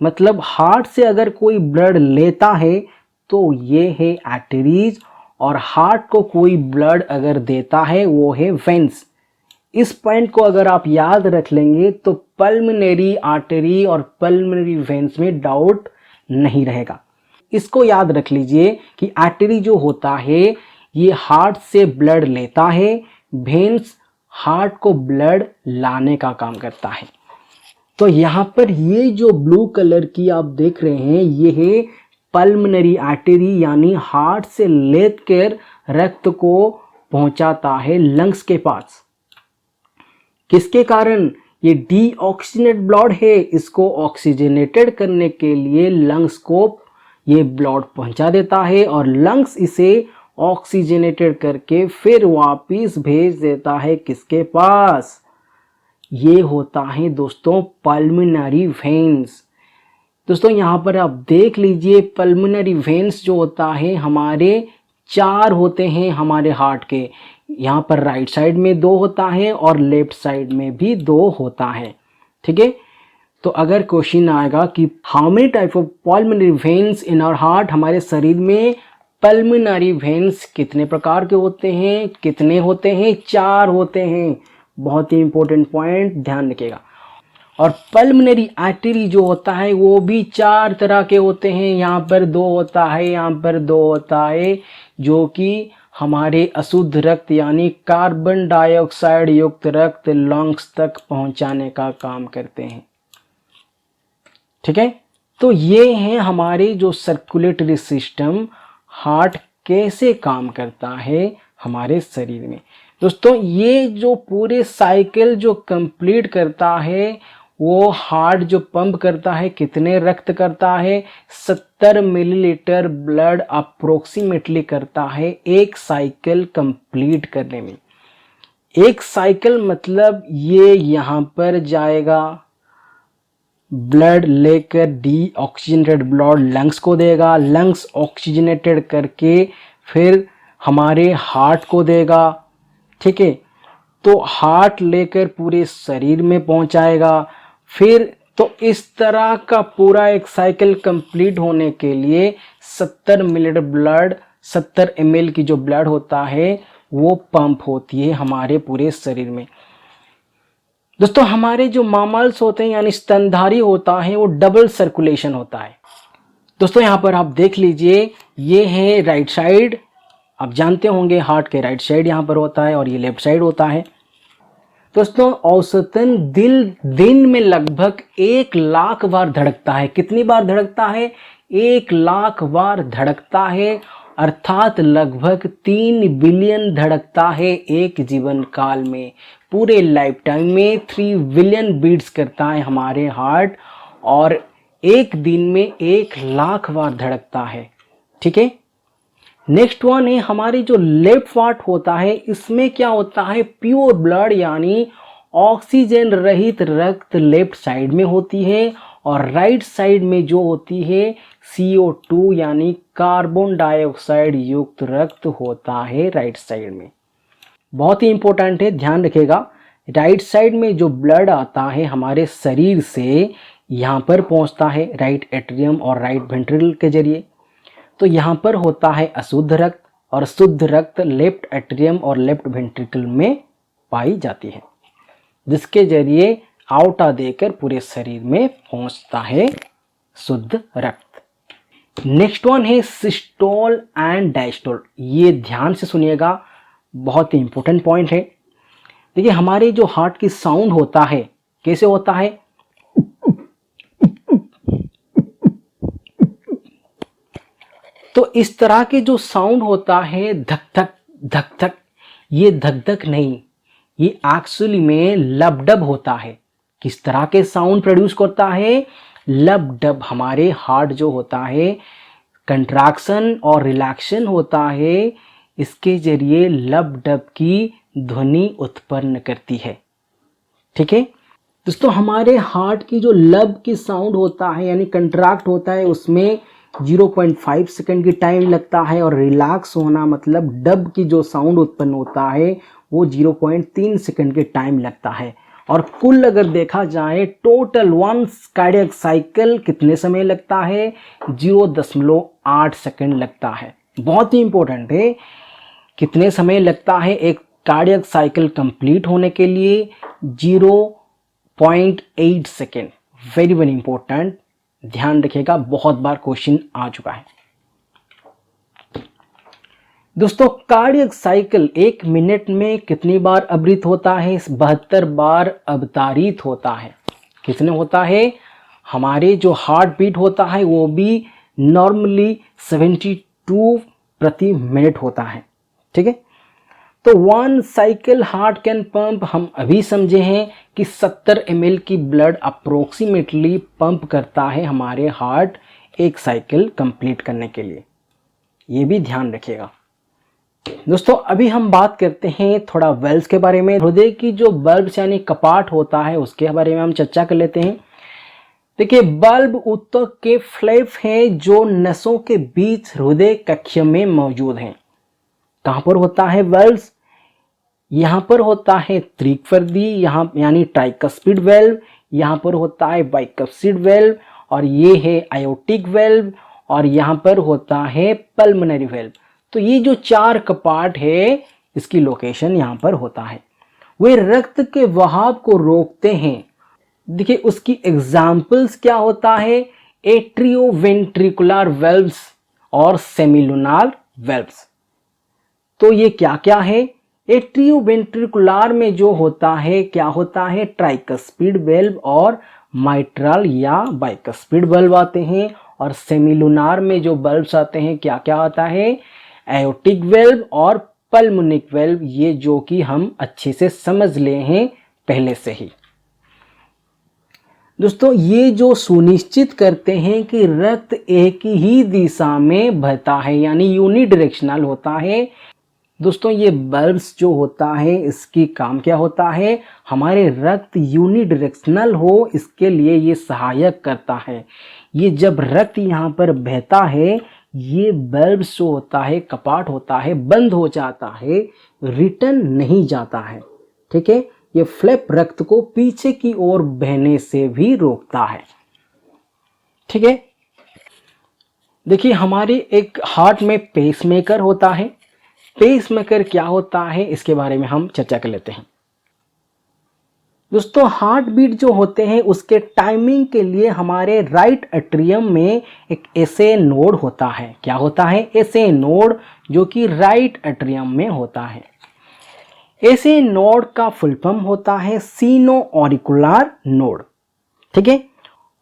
[SPEAKER 1] मतलब हार्ट से अगर कोई ब्लड लेता है तो ये है आर्टरीज, और हार्ट को कोई ब्लड अगर देता है वो है वेन्स। इस पॉइंट को अगर आप याद रख लेंगे तो पल्मोनरी आर्टरी और पल्मोनरी वेन्स में डाउट नहीं रहेगा। इसको याद रख लीजिए कि आर्टरी जो होता है ये हार्ट से ब्लड लेता है, वेन्स हार्ट को ब्लड लाने का काम करता है। तो यहाँ पर ये जो ब्लू कलर की आप देख रहे हैं ये है पल्मोनरी आर्टरी, यानी हार्ट से लेकर रक्त को पहुंचाता है लंग्स के पास। किसके कारण, ये डीऑक्सीजनेट ब्लड है, इसको ऑक्सीजनेटेड करने के लिए लंग्स को ये ब्लड पहुंचा देता है, और लंग्स इसे ऑक्सीजनेटेड करके फिर वापिस भेज देता है किसके पास, ये होता है दोस्तों पल्मोनरी वेन्स। दोस्तों यहाँ पर आप देख लीजिए पल्मोनरी वेन्स जो होता है हमारे 4 होते हैं हमारे हार्ट के। यहाँ पर राइट साइड में 2 होता है और लेफ्ट साइड में भी 2 होता है। ठीक है, तो अगर क्वेश्चन आएगा कि how many type of pulmonary veins in our heart, हमारे शरीर में पल्मोनरी वेन्स कितने प्रकार के होते हैं, कितने होते हैं, 4 होते हैं। बहुत ही इंपॉर्टेंट पॉइंट, ध्यान रखिएगा। और पल्मोनरी आर्टरी जो होता है वो भी 4 तरह के होते हैं। यहाँ पर 2 होता है, यहाँ पर 2 होता है, जो कि हमारे अशुद्ध रक्त यानी कार्बन डाइऑक्साइड युक्त रक्त लंग्स तक पहुंचाने का काम करते हैं। ठीक है, तो ये है हमारे जो सर्कुलेटरी सिस्टम, हार्ट कैसे काम करता है हमारे शरीर में। दोस्तों ये जो पूरे साइकिल जो कंप्लीट करता है, वो हार्ट जो पंप करता है कितने रक्त करता है, 70 मिलीलीटर ब्लड अप्रोक्सीमेटली करता है एक साइकिल कंप्लीट करने में। एक साइकिल मतलब ये यहाँ पर जाएगा, ब्लड लेकर डीऑक्सीजनेटेड ब्लड लंग्स को देगा, लंग्स ऑक्सीजनेटेड करके फिर हमारे हार्ट को देगा। ठीक है, तो हार्ट लेकर पूरे शरीर में पहुंचाएगा। फिर तो इस तरह का पूरा एक साइकिल कंप्लीट होने के लिए 70 मिलीलीटर ब्लड, 70 ml की जो ब्लड होता है वो पंप होती है हमारे पूरे शरीर में। दोस्तों हमारे जो मामल्स होते हैं यानी स्तनधारी होता है वो डबल सर्कुलेशन होता है। दोस्तों यहाँ पर आप देख लीजिए, ये है राइट साइड, आप जानते होंगे हार्ट के राइट साइड यहाँ पर होता है, और ये लेफ्ट साइड होता है। दोस्तों औसतन दिल दिन में लगभग 1 लाख बार धड़कता है। कितनी बार धड़कता है? 1 लाख बार धड़कता है, अर्थात लगभग 3 बिलियन धड़कता है एक जीवन काल में। पूरे लाइफ टाइम में 3 बिलियन बीट्स करता है हमारे हार्ट, और एक दिन में 1 लाख बार धड़कता है। ठीक है, नेक्स्ट वन है हमारी जो लेफ्ट पार्ट होता है, इसमें क्या होता है? प्योर ब्लड यानी ऑक्सीजन रहित रक्त लेफ्ट साइड में होती है, और राइट साइड में जो होती है CO2 यानी कार्बन डाइऑक्साइड युक्त रक्त होता है राइट साइड में। बहुत ही इंपॉर्टेंट है, ध्यान रखिएगा। राइट साइड में जो ब्लड आता है हमारे शरीर से यहाँ पर पहुँचता है राइट एट्रियम और राइट वेंट्रिकल के जरिए। तो यहाँ पर होता है अशुद्ध रक्त, और शुद्ध रक्त लेफ्ट एट्रियम और लेफ्ट वेंट्रिकल में पाई जाती है, जिसके जरिए आउटा देकर पूरे शरीर में पहुंचता है शुद्ध रक्त। नेक्स्ट वन है सिस्टोल एंड डायस्टोल। ये ध्यान से सुनिएगा, बहुत ही इंपॉर्टेंट पॉइंट है। देखिए हमारे जो हार्ट की साउंड होता है कैसे होता है? तो इस तरह के जो साउंड होता है धक धक धक धक, ये धक धक नहीं, ये एक्चुअली में लब डब होता है। किस तरह के साउंड प्रोड्यूस करता है? लब डब। हमारे हार्ट जो होता है कंट्रैक्शन और रिलैक्शन होता है, इसके जरिए लब डब की ध्वनि उत्पन्न करती है। ठीक है दोस्तों, हमारे हार्ट की जो लब की साउंड होता है यानी कंट्रैक्ट होता है, उसमें 0.5 सेकंड की टाइम लगता है, और रिलैक्स होना मतलब डब की जो साउंड उत्पन्न होता है वो 0.3 सेकंड के टाइम लगता है। और कुल अगर देखा जाए टोटल 1 कार्डियक साइकिल कितने समय लगता है? 0.8 सेकंड लगता है। बहुत ही इंपॉर्टेंट है, कितने समय लगता है एक कार्डियक साइकिल कंप्लीट होने के लिए? 0.8 सेकंड। वेरी वेरी इंपॉर्टेंट, ध्यान रखिएगा, बहुत बार क्वेश्चन आ चुका है। दोस्तों कार्डियक साइकिल 1 मिनट में कितनी बार अवृत होता है? 72 बार अवतारित होता है। कितने होता है? हमारे जो हार्ट बीट होता है वो भी नॉर्मली 72 प्रति मिनट होता है। ठीक है, तो 1 साइकिल हार्ट कैन पंप, हम अभी समझे हैं कि 70 ml की ब्लड अप्रोक्सीमेटली पंप करता है हमारे हार्ट एक साइकिल कंप्लीट करने के लिए। ये भी ध्यान रखिएगा। दोस्तों अभी हम बात करते हैं थोड़ा वेल्व्स के बारे में। हृदय की जो बल्ब्स यानी कपाट होता है उसके बारे में हम चर्चा कर लेते हैं। देखिए बल्ब ऊतक के फ्लैप हैं जो नसों के बीच हृदय कक्ष में मौजूद हैं। कहाँ पर होता है वेल्व्स? यहाँ पर होता है त्रिफर्दी, यहाँ यानी ट्राइकस्पिड वेल्व, यहाँ पर होता है बाइकस्पिड वेल्व, और ये है आयोटिक वेल्व, और यहाँ पर होता है पल्मोनरी वेल्व। तो ये जो 4 कपाट है इसकी लोकेशन यहाँ पर होता है। वे रक्त के बहाव को रोकते हैं। देखिए उसकी एग्जाम्पल्स क्या होता है? एट्रियोवेंट्रिकुलर वेल्व्स और सेमिलुनार वेल्व्स। तो ये क्या क्या है? एट्रियोवेंट्रिकुलर में जो होता है क्या होता है? ट्राइकस्पिड वेल्व और माइट्रल या बाइकस्पिड वेल्व आते हैं। और सेमिलुनार में जो बल्ब्स आते हैं क्या क्या आता है? एयोटिक वेल्व और पल्मोनिक वेल्व, ये जो कि हम अच्छे से समझ ले हैं पहले से ही। दोस्तों ये जो सुनिश्चित करते हैं कि रक्त एक ही दिशा में बहता है यानी यूनिडायरेक्शनल होता है। दोस्तों ये बल्ब्स जो होता है इसकी काम क्या होता है? हमारे रक्त यूनिडायरेक्शनल हो इसके लिए ये सहायक करता है। ये जब रक्त यहाँ पर बहता है, ये बल्ब्स जो होता है कपाट होता है बंद हो जाता है, रिटर्न नहीं जाता है। ठीक है, ये फ्लैप रक्त को पीछे की ओर बहने से भी रोकता है। ठीक है, देखिए हमारे एक हार्ट में पेसमेकर होता है। पेसमेकर क्या होता है इसके बारे में हम चर्चा कर लेते हैं। दोस्तों हार्ट बीट जो होते हैं उसके टाइमिंग के लिए हमारे राइट एट्रियम में एक एसे नोड होता है। क्या होता है? एसे नोड, जो कि राइट एट्रियम में होता है। ऐसे नोड का फुल फॉर्म होता है सीनो ऑरिकुलर नोड, ठीक है।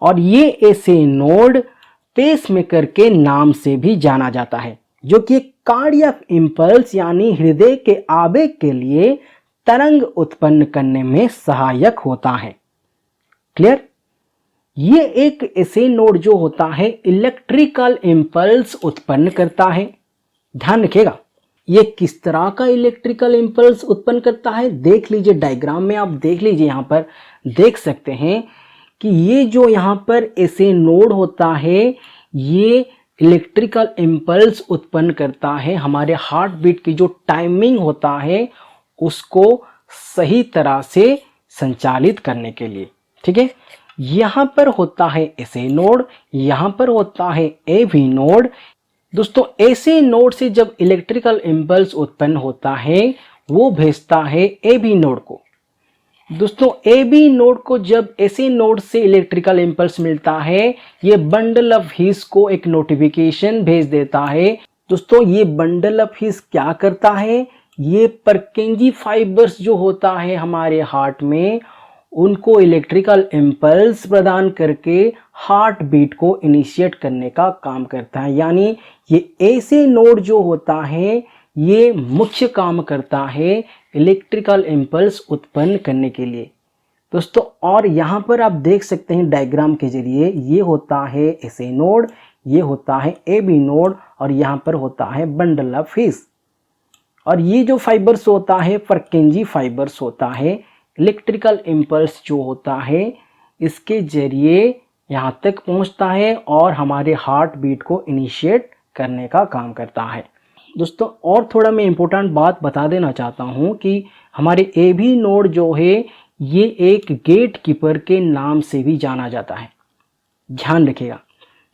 [SPEAKER 1] और ये ऐसे नोड पेसमेकर के नाम से भी जाना जाता है, जो कि कार्डियक इंपल्स यानी हृदय के आवेग के लिए तरंग उत्पन्न करने में सहायक होता है। क्लियर? ये एक ऐसे नोड जो होता है इलेक्ट्रिकल इंपल्स उत्पन्न करता है। ध्यान रखिएगा, ये किस तरह का इलेक्ट्रिकल इंपल्स उत्पन्न करता है देख लीजिए, डायग्राम में आप देख लीजिए, यहां पर देख सकते हैं कि ये जो यहां पर ऐसे नोड होता है ये इलेक्ट्रिकल इंपल्स उत्पन्न करता है हमारे हार्ट बीट की जो टाइमिंग होता है उसको सही तरह से संचालित करने के लिए, ठीक है। यहां पर होता है ऐसे नोड, यहां पर होता है एवी नोड। दोस्तों ऐसे नोड से जब इलेक्ट्रिकल इंपल्स उत्पन्न होता है वो भेजता है एबी नोड को। दोस्तों एबी नोड को जब ऐसे नोड से इलेक्ट्रिकल इंपल्स मिलता है ये बंडल ऑफ हीस को एक नोटिफिकेशन भेज देता है। दोस्तों ये बंडल ऑफ हीस क्या करता है, ये परकेंजी फाइबर्स जो होता है हमारे हार्ट में उनको इलेक्ट्रिकल इंपल्स प्रदान करके हार्ट बीट को इनिशिएट करने का काम करता है। यानी ये ऐसे नोड जो होता है ये मुख्य काम करता है इलेक्ट्रिकल इंपल्स उत्पन्न करने के लिए। दोस्तों और यहाँ पर आप देख सकते हैं डायग्राम के जरिए, ये होता है ऐसे नोड, ये होता है एबी नोड और यहाँ पर होता है बंडल ऑफ हीस। और ये जो फाइबर्स होता है परकेंजी फाइबर्स होता है, इलेक्ट्रिकल इंपल्स जो होता है इसके जरिए यहाँ तक पहुँचता है और हमारे हार्ट बीट को इनिशिएट करने का काम करता है। दोस्तों और थोड़ा मैं इम्पोर्टेंट बात बता देना चाहता हूँ कि हमारे एबी नोड जो है ये एक गेट कीपर के नाम से भी जाना जाता है। ध्यान रखिएगा,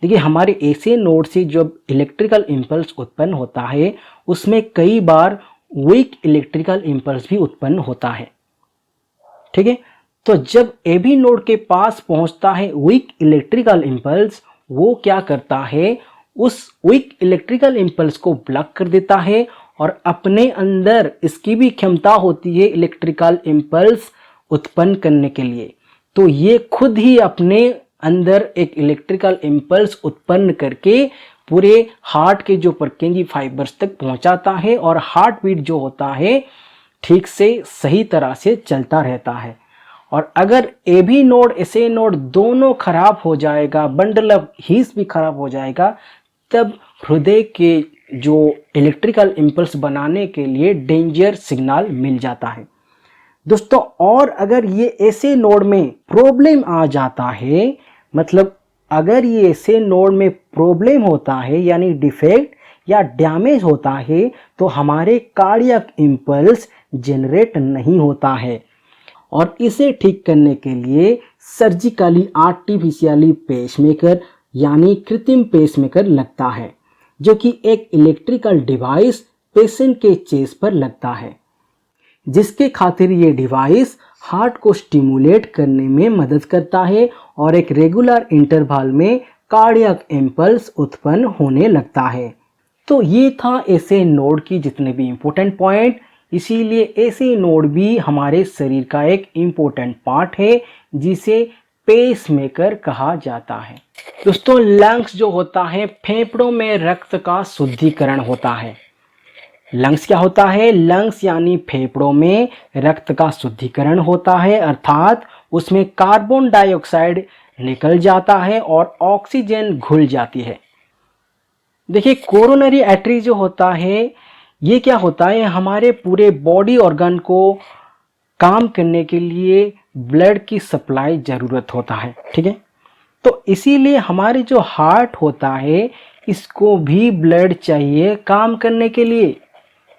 [SPEAKER 1] देखिए हमारे ऐसे नोड से जब इलेक्ट्रिकल इंपल्स उत्पन्न होता है उसमें कई बार वीक इलेक्ट्रिकल इंपल्स भी उत्पन्न होता है, ठीक है। तो जब एबी नोड के पास पहुंचता है वीक इलेक्ट्रिकल इंपल्स, वो क्या करता है उस वीक इलेक्ट्रिकल इंपल्स को ब्लॉक कर देता है और अपने अंदर इसकी भी क्षमता होती है इलेक्ट्रिकल इंपल्स उत्पन्न करने के लिए। तो ये खुद ही अपने अंदर एक इलेक्ट्रिकल इंपल्स उत्पन्न करके पूरे हार्ट के जो परकेंजी फाइबर्स तक पहुंचाता है और हार्ट बीट जो होता है ठीक से सही तरह से चलता रहता है। और अगर एबी नोड ऐसे नोड दोनों खराब हो जाएगा, बंडल ऑफ हीस भी खराब हो जाएगा, तब हृदय के जो इलेक्ट्रिकल इंपल्स बनाने के लिए डेंजर सिग्नल मिल जाता है। दोस्तों और अगर ये ऐसे नोड में प्रॉब्लम आ जाता है, मतलब अगर ये ऐसे नोड में प्रॉब्लम होता है यानी डिफेक्ट या डैमेज होता है तो हमारे कार्डियक इंपल्स जनरेट नहीं होता है और इसे ठीक करने के लिए सर्जिकली आर्टिफिशियली पेसमेकर यानी कृत्रिम पेसमेकर लगता है, जो कि एक इलेक्ट्रिकल डिवाइस पेशेंट के चेस्ट पर लगता है, जिसके खातिर ये डिवाइस हार्ट को स्टिमुलेट करने में मदद करता है और एक रेगुलर इंटरवल में कार्डियक इंपल्स उत्पन्न होने लगता है। तो ये था ऐसे नोड की जितने भी इम्पोर्टेंट पॉइंट। इसीलिए ऐसे नोड भी हमारे शरीर का एक इम्पोर्टेंट पार्ट है जिसे पेसमेकर कहा जाता है। दोस्तों लंग्स जो होता है फेफड़ों में रक्त का शुद्धिकरण होता है। लंग्स क्या होता है, लंग्स यानी फेफड़ों में रक्त का शुद्धिकरण होता है, अर्थात उसमें कार्बन डाइऑक्साइड निकल जाता है और ऑक्सीजन घुल जाती है। देखिए कोरोनरी आर्टरी जो होता है ये क्या होता है, हमारे पूरे बॉडी ऑर्गन को काम करने के लिए ब्लड की सप्लाई ज़रूरत होता है, ठीक है। तो इसीलिए हमारे जो हार्ट होता है इसको भी ब्लड चाहिए काम करने के लिए।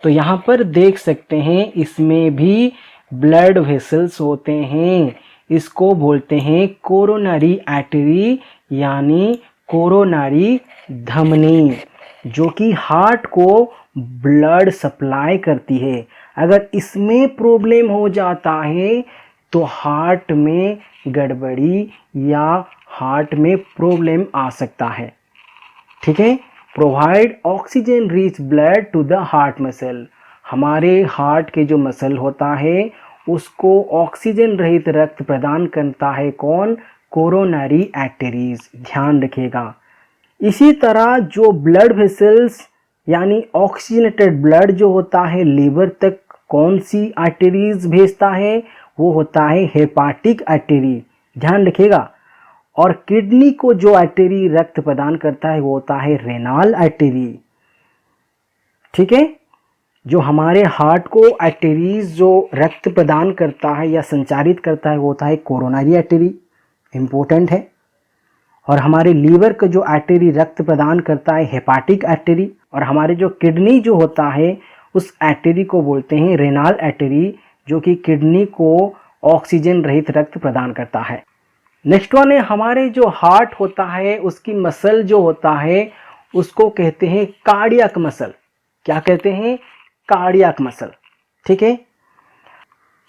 [SPEAKER 1] तो यहाँ पर देख सकते हैं इसमें भी ब्लड वेसल्स होते हैं, इसको बोलते हैं कोरोनरी आर्टरी यानी कोरोनरी धमनी, जो कि हार्ट को ब्लड सप्लाई करती है। अगर इसमें प्रॉब्लम हो जाता है तो हार्ट में गड़बड़ी या हार्ट में प्रॉब्लम आ सकता है, ठीक है। Provide oxygen rich blood to the heart muscle, हमारे हार्ट के जो मसल होता है उसको ऑक्सीजन रहित रक्त प्रदान करता है कौन? कोरोनरी आर्टरीज, ध्यान रखिएगा। इसी तरह जो ब्लड वेसल्स यानी ऑक्सीजनेटेड ब्लड जो होता है लीवर तक कौन सी आर्टरीज भेजता है? वो होता है हेपाटिक आर्टरी, ध्यान रखिएगा। और किडनी को जो आर्टरी रक्त प्रदान करता है वो होता है रेनाल आर्टरी, ठीक है। जो हमारे हार्ट को आर्टरीज जो रक्त प्रदान करता है या संचारित करता है वो होता है कोरोनरी आर्टरी, इंपॉर्टेंट है। और हमारे लीवर को जो आर्टरी रक्त प्रदान करता है हेपाटिक आर्टरी, और हमारे जो किडनी जो होता है उस आर्टरी को बोलते हैं रेनाल आर्टरी, जो कि किडनी को ऑक्सीजन रहित रक्त प्रदान करता है। नेक्स्ट वन है हमारे जो हार्ट होता है उसकी मसल जो होता है उसको कहते हैं कार्डियक मसल। क्या कहते हैं? कार्डियक मसल, ठीक है।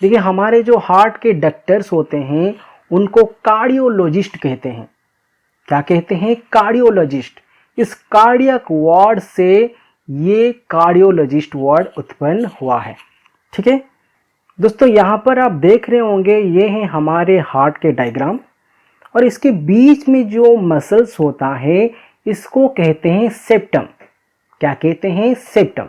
[SPEAKER 1] देखिए हमारे जो हार्ट के डक्टर्स होते हैं उनको कार्डियोलॉजिस्ट कहते हैं। क्या कहते हैं? कार्डियोलॉजिस्ट। इस कार्डियक वर्ड से ये कार्डियोलॉजिस्ट वर्ड उत्पन्न हुआ है, ठीक है। दोस्तों यहाँ पर आप देख रहे होंगे ये है हमारे हार्ट के डायग्राम, और इसके बीच में जो मसल्स होता है इसको कहते हैं सेप्टम। क्या कहते हैं? सेप्टम।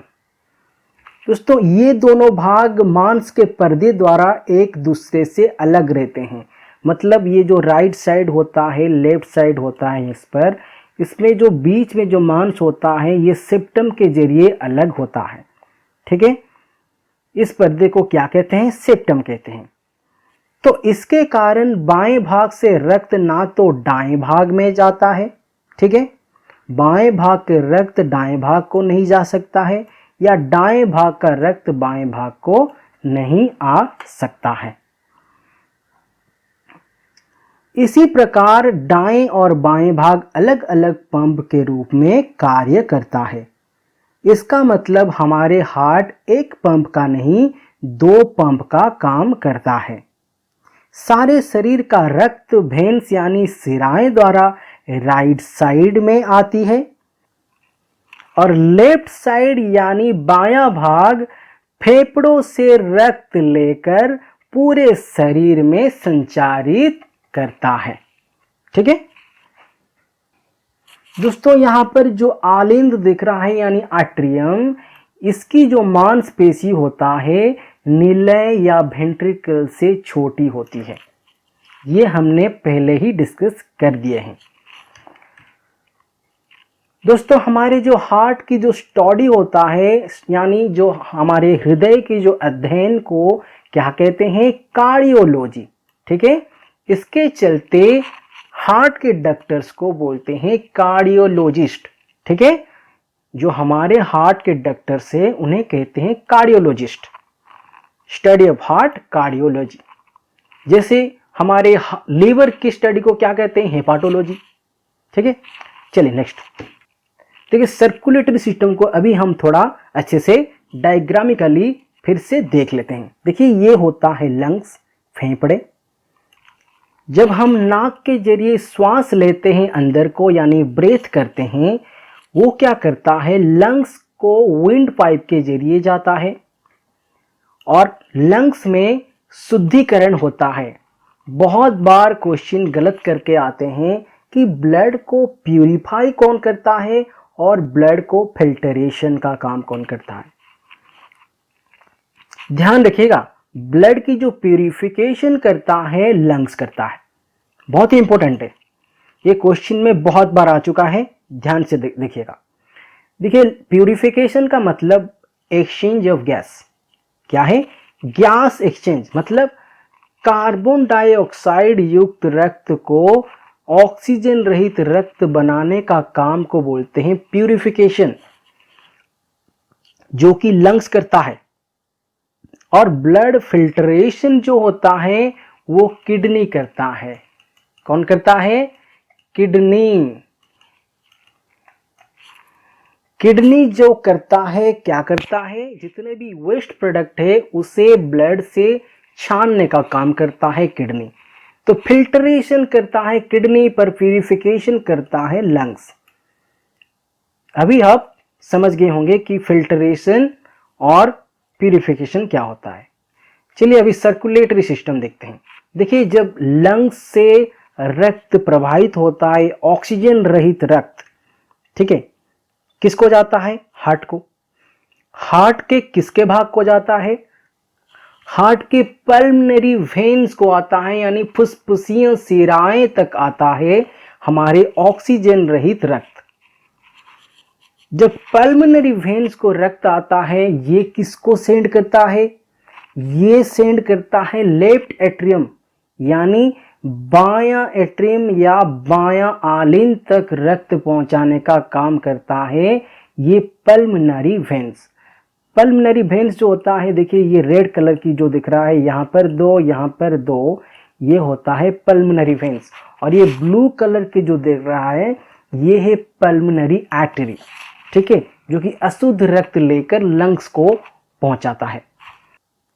[SPEAKER 1] दोस्तों ये दोनों भाग मांस के पर्दे द्वारा एक दूसरे से अलग रहते हैं। मतलब ये जो राइट साइड होता है, लेफ्ट साइड होता है, इस पर इसमें जो बीच में जो मांस होता है ये सेप्टम के जरिए अलग होता है, ठीक है। इस पर्दे को क्या कहते हैं? सेप्टम कहते हैं। तो इसके कारण बाएं भाग से रक्त ना तो दाएं भाग में जाता है, ठीक है, बाएं भाग के रक्त दाएं भाग को नहीं जा सकता है, या दाएं भाग का रक्त बाएं भाग को नहीं आ सकता है। इसी प्रकार दाएं और बाएं भाग अलग अलग पंप के रूप में कार्य करता है। इसका मतलब हमारे हार्ट एक पंप का नहीं, दो पंप का काम करता है। सारे शरीर का रक्त वेन्स यानी सिराएं द्वारा राइट साइड में आती है, और लेफ्ट साइड यानी बायां भाग फेफड़ों से रक्त लेकर पूरे शरीर में संचारित करता है, ठीक है। दोस्तों यहाँ पर जो आलिंद दिख रहा है यानी आर्ट्रियम, इसकी जो मांसपेशी होता है निलय या वेंट्रिकल से छोटी होती है। ये हमने पहले ही डिस्कस कर दिए हैं। दोस्तों हमारे जो हार्ट की जो स्टडी होता है यानी जो हमारे हृदय की जो अध्ययन को क्या कहते हैं? कार्डियोलॉजी, ठीक है। इसके चलते हार्ट के डॉक्टर्स को बोलते हैं कार्डियोलॉजिस्ट, ठीक है। जो हमारे हार्ट के डॉक्टर्स है उन्हें कहते हैं cardiologist. Study of heart cardiology. जैसे हमारे लीवर की स्टडी को क्या कहते हैं? हेपाटोलॉजी, ठीक है। चलिए नेक्स्ट देखिए सर्कुलेटरी सिस्टम को अभी हम थोड़ा अच्छे से डायग्रामिकली फिर से देख लेते हैं। देखिए ये होता है लंग्स, फेफड़े। जब हम नाक के जरिए श्वास लेते हैं अंदर को यानी ब्रेथ करते हैं, वो क्या करता है? लंग्स को विंड पाइप के जरिए जाता है और लंग्स में शुद्धिकरण होता है। बहुत बार क्वेश्चन गलत करके आते हैं कि ब्लड को प्यूरिफाई कौन करता है और ब्लड को फिल्टरेशन का काम कौन करता है। ध्यान रखिएगा, ब्लड की जो प्यूरिफिकेशन करता है लंग्स करता है। बहुत ही इंपॉर्टेंट है, ये क्वेश्चन में बहुत बार आ चुका है, ध्यान से देखिएगा। देखिए प्यूरिफिकेशन का मतलब एक्सचेंज ऑफ गैस। क्या है? गैस एक्सचेंज, मतलब कार्बन डाइऑक्साइड युक्त रक्त को ऑक्सीजन रहित रक्त बनाने का काम को बोलते हैं प्यूरिफिकेशन, जो कि लंग्स करता है। और ब्लड फिल्टरेशन जो होता है वो किडनी करता है। कौन करता है? किडनी। किडनी जो करता है, क्या करता है? जितने भी वेस्ट प्रोडक्ट है उसे ब्लड से छानने का काम करता है किडनी। तो फिल्टरेशन करता है किडनी, पर प्यूरिफिकेशन करता है लंग्स। अभी आप समझ गए होंगे कि फिल्टरेशन और प्यूरिफिकेशन क्या होता है। चलिए अभी सर्कुलेटरी सिस्टम देखते हैं। देखिए जब लंग्स से रक्त प्रवाहित होता है, ऑक्सीजन रहित रक्त, ठीक है, किसको जाता है? हार्ट को। हार्ट के किसके भाग को जाता है? हार्ट के पल्मनरी वेन्स को आता है, यानी फुसफुसियों सिराएं तक आता है हमारे ऑक्सीजन रहित रक्त। जब पल्मनरी वेन्स को रक्त आता है, ये किसको सेंड करता है? ये सेंड करता है लेफ्ट एट्रियम, यानी बायां एट्रियम या बायां आलिन तक रक्त पहुंचाने का काम करता है ये पल्मनरी वेन्स। पल्मनरी वेन्स जो होता है, देखिए ये रेड कलर की जो दिख रहा है, यहाँ पर दो, यहाँ पर दो, ये होता है पल्मनरी वेन्स। और ये ब्लू कलर के जो दिख रहा है, ये है पल्मनरी आर्टरी, ठीक है, जो कि अशुद्ध रक्त लेकर लंग्स को पहुंचाता है।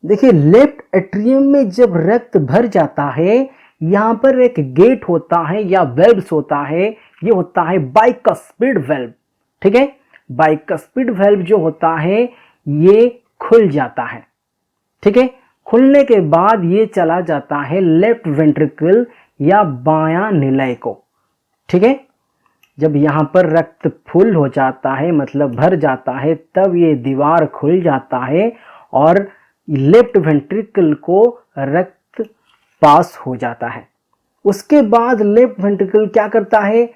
[SPEAKER 1] देखिए लेफ्ट एट्रियम में जब रक्त भर जाता है, यहाँ पर एक गेट होता है या वेल्व्स होता है, ये होता है बाइकस्पिड वेल्व, ठीक है। बाइकस्पिड वेल्व जो होता है ये खुल जाता है, ठीक है। खुलने के बाद ये चला जाता है लेफ्ट वेंट्रिकल या बायां निलय को, ठीक है। जब यहाँ पर रक्त फुल हो जाता है, मतलब भर जाता है, तब ये दीवार खुल जाता है और लेफ्ट वेंट्रिकल को रक्त पास हो जाता है। उसके बाद लेफ्ट वेंट्रिकल क्या करता है?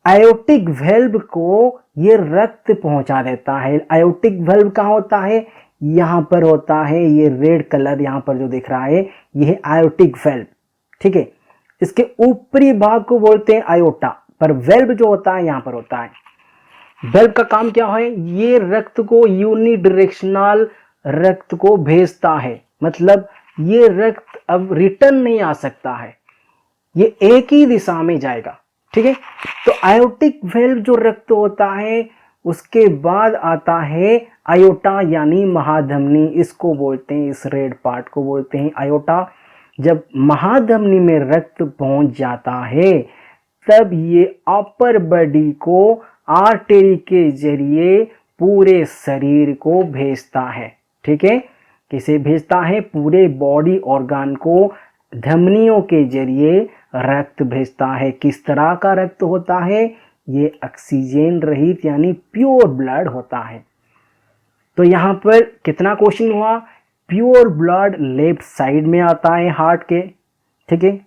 [SPEAKER 1] आयोटिक वेल्व को ये रक्त पहुंचा देता है। आयोटिक वेल्व कहाँ होता है? यहाँ पर होता है, ये रेड कलर यहाँ पर जो दिख रहा है, ये है आयोटिक वेल्व, ठीक है। इसके ऊपरी भाग को बोलते हैं आयोटा, पर वेल्व जो होता है यहाँ पर होता है। वेल्व का काम क्या है? ये रक्त को यूनिडायरेक्शनल रक्त को भेजता है, मतलब ये रक्त अब रिटर्न नहीं आ सकता है, ये एक ही दिशा में जाएगा, ठीक है। तो आयोटिक वेल्व जो रक्त होता है, उसके बाद आता है आयोटा यानी महाधमनी, इसको बोलते हैं, इस रेड पार्ट को बोलते हैं आयोटा। जब महाधमनी में रक्त पहुंच जाता है, तब ये अपर बॉडी को आर्टरी के जरिए पूरे शरीर को भेजता है, ठीक है। किसे भेजता है? पूरे बॉडी ऑर्गन को धमनियों के जरिए रक्त भेजता है। किस तरह का रक्त होता है? ये ऑक्सीजन रहित यानी प्योर ब्लड होता है। तो यहाँ पर कितना क्वेश्चन हुआ? प्योर ब्लड लेफ्ट साइड में आता है हार्ट के, ठीक है।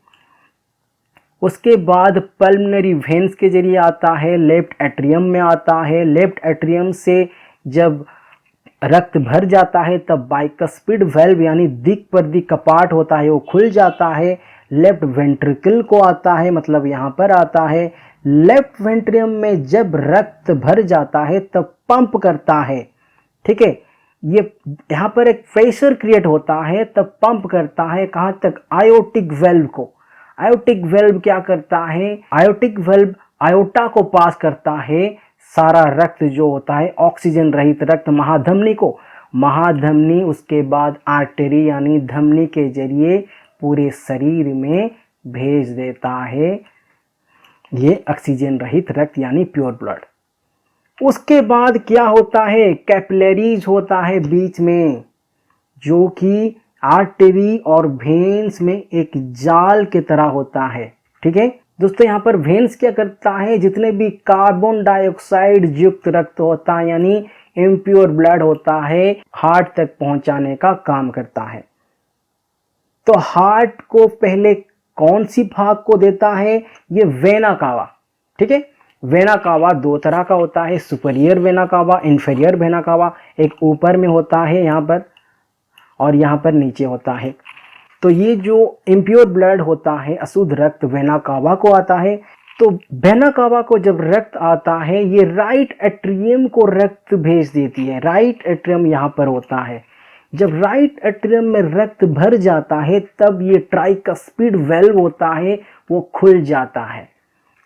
[SPEAKER 1] उसके बाद पल्मनरी वेन्स के जरिए आता है, लेफ्ट एट्रियम में आता है। लेफ्ट एट्रियम से जब रक्त भर जाता है, तब बाइकस्पिड वेल्व यानी दिक पर दिक कपाट होता है, वो खुल जाता है। लेफ्ट वेंट्रिकल को आता है, मतलब यहाँ पर आता है। लेफ्ट वेंट्रियम में जब रक्त भर जाता है, तब पंप करता है, ठीक है। ये यहाँ पर एक प्रेशर क्रिएट होता है, तब पंप करता है कहाँ तक? आयोटिक वेल्व को। आयोटिक वेल्व क्या करता है? आयोटिक वेल्व आयोटा को पास करता है सारा रक्त जो होता है, ऑक्सीजन रहित रक्त, महाधमनी को। महाधमनी उसके बाद आर्टरी यानी धमनी के जरिए पूरे शरीर में भेज देता है ये ऑक्सीजन रहित रक्त यानी प्योर ब्लड। उसके बाद क्या होता है? कैपिलरीज होता है बीच में, जो कि आर्टरी और वेन्स में एक जाल की तरह होता है, ठीक है दोस्तों। यहाँ पर वेन्स क्या करता है? जितने भी कार्बन डाइऑक्साइड युक्त रक्त होता है यानी इम्प्योर ब्लड होता है, हार्ट तक पहुंचाने का काम करता है। तो हार्ट को पहले कौन सी भाग को देता है? ये वेना कावा, ठीक है। वेना कावा दो तरह का होता है, superior vena cava, inferior vena cava. एक ऊपर में होता है यहाँ पर, और यहाँ पर नीचे होता है। तो ये जो इम्प्योर ब्लड होता है, अशुद्ध रक्त, वेना कावा को आता है। तो वेना कावा को जब रक्त आता है, ये राइट एट्रियम को रक्त भेज देती है। राइट एट्रियम यहाँ पर होता है। जब राइट एट्रियम में रक्त भर जाता है, तब ये ट्राइकस्पिड वेल्व होता है, वो खुल जाता है।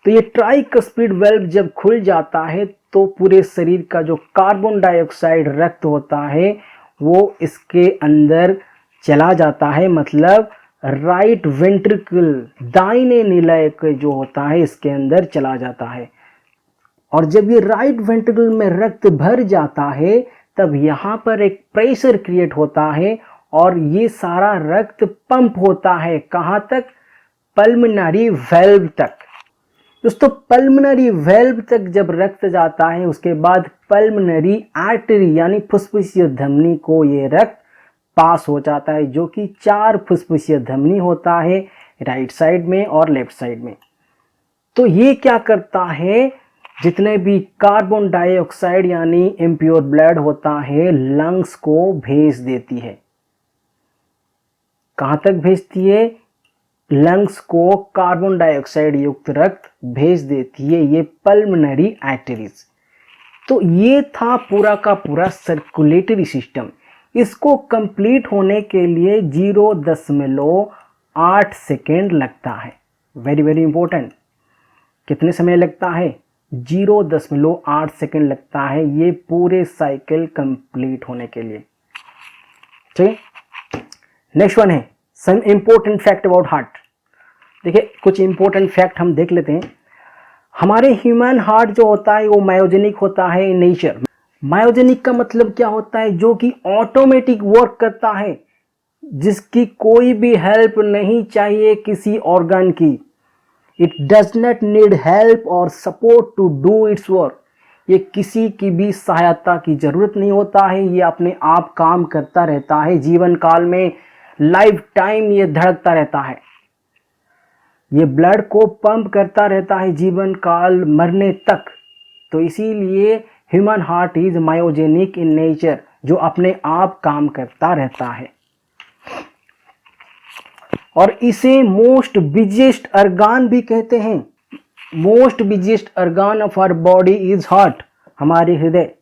[SPEAKER 1] तो ये ट्राइकस्पिड वेल्व जब खुल जाता है, तो पूरे शरीर का जो कार्बन डाइऑक्साइड रक्त होता है, वो इसके अंदर चला जाता है, मतलब राइट वेंट्रिकल दाहिने निलय के जो होता है, इसके अंदर चला जाता है। और जब ये राइट वेंट्रिकल में रक्त भर जाता है, तब यहाँ पर एक प्रेशर क्रिएट होता है और ये सारा रक्त पंप होता है कहाँ तक, पल्मोनरी वेल्व तक। दोस्तों पल्मोनरी वेल्व तक जब रक्त जाता है उसके बाद पल्मोनरी आर्टरी यानी फुसफुसीय धमनी को ये रक्त पास हो जाता है, जो कि 4 फुसफुसीय धमनी होता है राइट साइड में और लेफ्ट साइड में। तो ये क्या करता है, जितने भी कार्बन डाइऑक्साइड यानी इम्प्योर ब्लड होता है लंग्स को भेज देती है। कहाँ तक भेजती है, लंग्स को कार्बन डाइऑक्साइड युक्त रक्त भेज देती है ये पल्मोनरी आर्टरीज। तो ये था पूरा का पूरा सर्कुलेटरी सिस्टम। इसको कंप्लीट होने के लिए 0.8 सेकेंड लगता है। वेरी वेरी इंपॉर्टेंट, कितने समय लगता है, 0.8 सेकेंड लगता है ये पूरे साइकिल कंप्लीट होने के लिए। ठीक, नेक्स्ट वन है some important fact about heart. देखिए कुछ इंपॉर्टेंट फैक्ट हम देख लेते हैं। हमारे ह्यूमन हार्ट जो होता है वो मायोजेनिक होता है इन नेचर। मायोजेनिक का मतलब क्या होता है, जो कि ऑटोमेटिक वर्क करता है, जिसकी कोई भी हेल्प नहीं चाहिए किसी ऑर्गन की। It does not need help और support to do its work. ये किसी की भी सहायता की जरूरत नहीं होता है, ये अपने आप काम करता रहता है। जीवन काल में लाइफ टाइम ये धड़कता रहता है, ये ब्लड को पंप करता रहता है जीवन काल मरने तक। तो इसीलिए human heart is myogenic in nature, जो अपने आप काम करता रहता है। और इसे मोस्ट बिजिएस्ट ऑर्गन भी कहते हैं। Most busiest organ of our body is heart, हमारे हृदय।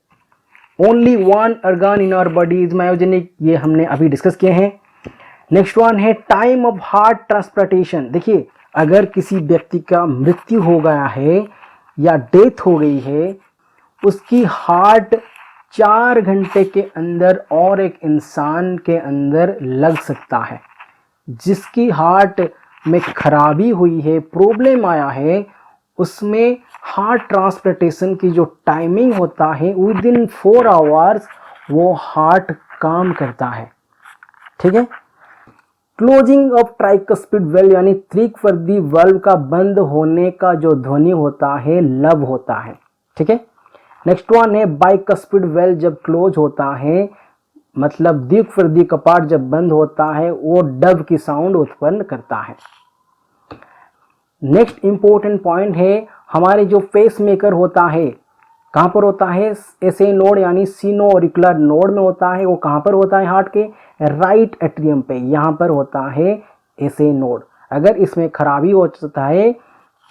[SPEAKER 1] Only one organ in our body is myogenic, ये हमने अभी डिस्कस किए हैं। नेक्स्ट वन है टाइम ऑफ हार्ट ट्रांसप्लांटेशन। देखिए अगर किसी व्यक्ति का मृत्यु हो गया है या डेथ हो गई है, उसकी हार्ट 4 घंटे के अंदर और एक इंसान के अंदर लग सकता है। जिसकी हार्ट में खराबी हुई है, प्रॉब्लम आया है, उसमें हार्ट ट्रांसप्लांटेशन की जो टाइमिंग होता है विद इन 4 आवर्स वो हार्ट काम करता है। ठीक है। क्लोजिंग ऑफ ट्राइकस्पिड वेल्व यानी त्रिकवर्दी वाल्व का बंद होने का जो ध्वनि होता है लब होता है। ठीक है। नेक्स्ट वन है बाइकस्पिड वेल्व जब क्लोज होता है, मतलब द्विवर्दी कपाट जब बंद होता है वो डब की साउंड उत्पन्न करता है। नेक्स्ट इंपॉर्टेंट पॉइंट है हमारे जो पेस मेकर होता है, कहाँ पर होता है, एसए नोड यानी सीनो ऑरिकुलर नोड में होता है। वो कहाँ पर होता है, हार्ट के राइट एट्रियम पे, यहाँ पर होता है एसए नोड। अगर इसमें खराबी हो जाता है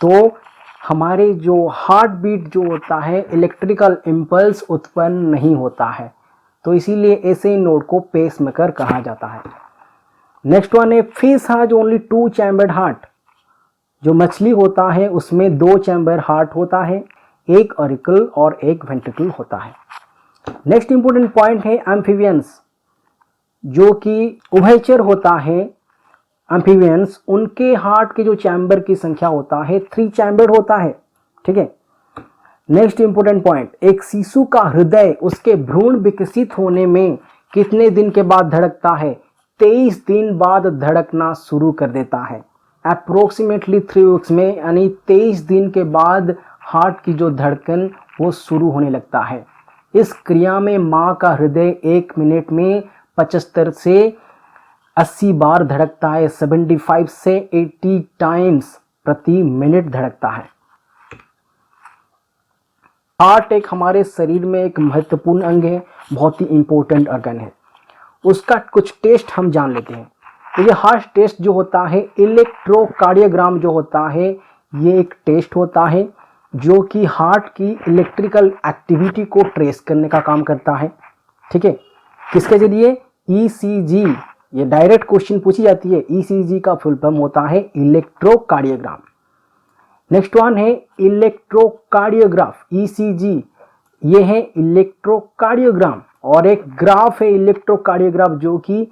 [SPEAKER 1] तो हमारे जो हार्ट बीट जो होता है इलेक्ट्रिकल इम्पल्स उत्पन्न नहीं होता है, तो इसीलिए एसए नोड को पेस मेकर कहा जाता है। नेक्स्ट वन है fish has only 2 chambered heart. जो मछली होता है उसमें 2 चैम्बर हार्ट होता है, एक ऑरिकल और एक वेंट्रिकल होता है। नेक्स्ट इंपॉर्टेंट पॉइंट है एम्फीबियंस, जो कि उभयचर होता है। एम्फीबियंस उनके हार्ट के जो चैम्बर की संख्या होता है 3 चैम्बर होता है। ठीक है। नेक्स्ट इंपॉर्टेंट पॉइंट, एक शिशु का हृदय उसके भ्रूण विकसित होने में कितने दिन के बाद धड़कता है, 23 दिन बाद धड़कना शुरू कर देता है। अप्रोक्सीमेटली 3 वीक्स में, यानी 23 दिन के बाद हार्ट की जो धड़कन वो शुरू होने लगता है। इस क्रिया में माँ का हृदय 1 मिनट में 75 से 80 बार धड़कता है, 75 से 80 टाइम्स प्रति मिनट धड़कता है। हार्ट एक हमारे शरीर में एक महत्वपूर्ण अंग है, बहुत ही इंपॉर्टेंट ऑर्गन है। उसका कुछ टेस्ट हम जान लेते हैं। तो ये हार्ट टेस्ट जो होता है, इलेक्ट्रोकार्डियोग्राम जो होता है, ये एक टेस्ट होता है जो कि हार्ट की इलेक्ट्रिकल एक्टिविटी को ट्रेस करने का काम करता है। ठीक है। किसके जरिए, ईसीजी। ये डायरेक्ट क्वेश्चन पूछी जाती है। ईसीजी का फुल फॉर्म होता है इलेक्ट्रोकार्डियोग्राम। नेक्स्ट वन है इलेक्ट्रोकार्डियोग्राफ, ईसीजी। ये है इलेक्ट्रोकार्डियोग्राम, और एक ग्राफ है इलेक्ट्रोकार्डियोग्राफ जो कि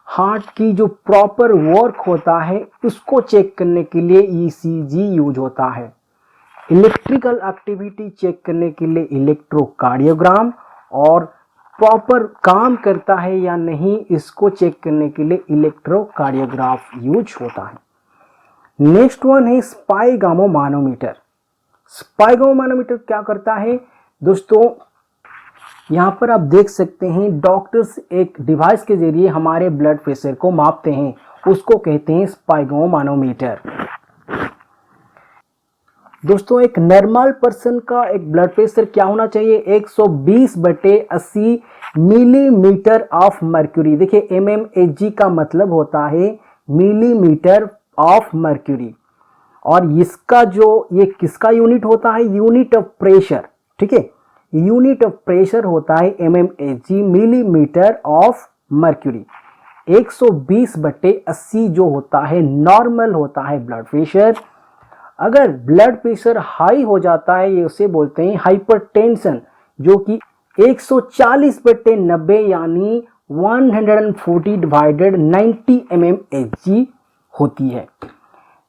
[SPEAKER 1] हार्ट की जो प्रॉपर वर्क होता है उसको चेक करने के लिए ईसीजी यूज होता है। इलेक्ट्रिकल एक्टिविटी चेक करने के लिए इलेक्ट्रोकार्डियोग्राम, और प्रॉपर काम करता है या नहीं, इसको चेक करने के लिए इलेक्ट्रोकार्डियोग्राफ यूज होता है। नेक्स्ट वन है स्पाइगोमो मानोमीटर। स्पाइगोमो मानोमीटर क्या करता है दोस्तों, यहाँ पर आप देख सकते हैं डॉक्टर्स एक डिवाइस के जरिए हमारे ब्लड प्रेशर को मापते हैं, उसको कहते हैं स्पाइगोमो मानोमीटर। दोस्तों एक नॉर्मल पर्सन का एक ब्लड प्रेशर क्या होना चाहिए, 120/80 मिलीमीटर ऑफ मर्क्यूरी। देखिए mmHg का मतलब होता है मिलीमीटर ऑफ मर्क्यूरी, और इसका जो ये किसका यूनिट होता है, यूनिट ऑफ प्रेशर। ठीक है, यूनिट ऑफ प्रेशर होता है mmHg, मिलीमीटर ऑफ मर्क्यूरी। 120/80 जो होता है नॉर्मल होता है ब्लड प्रेशर। अगर ब्लड प्रेशर हाई हो जाता है, ये उसे बोलते हैं हाइपरटेंशन, जो कि 140/90 यानी 140/90 mmHg होती है।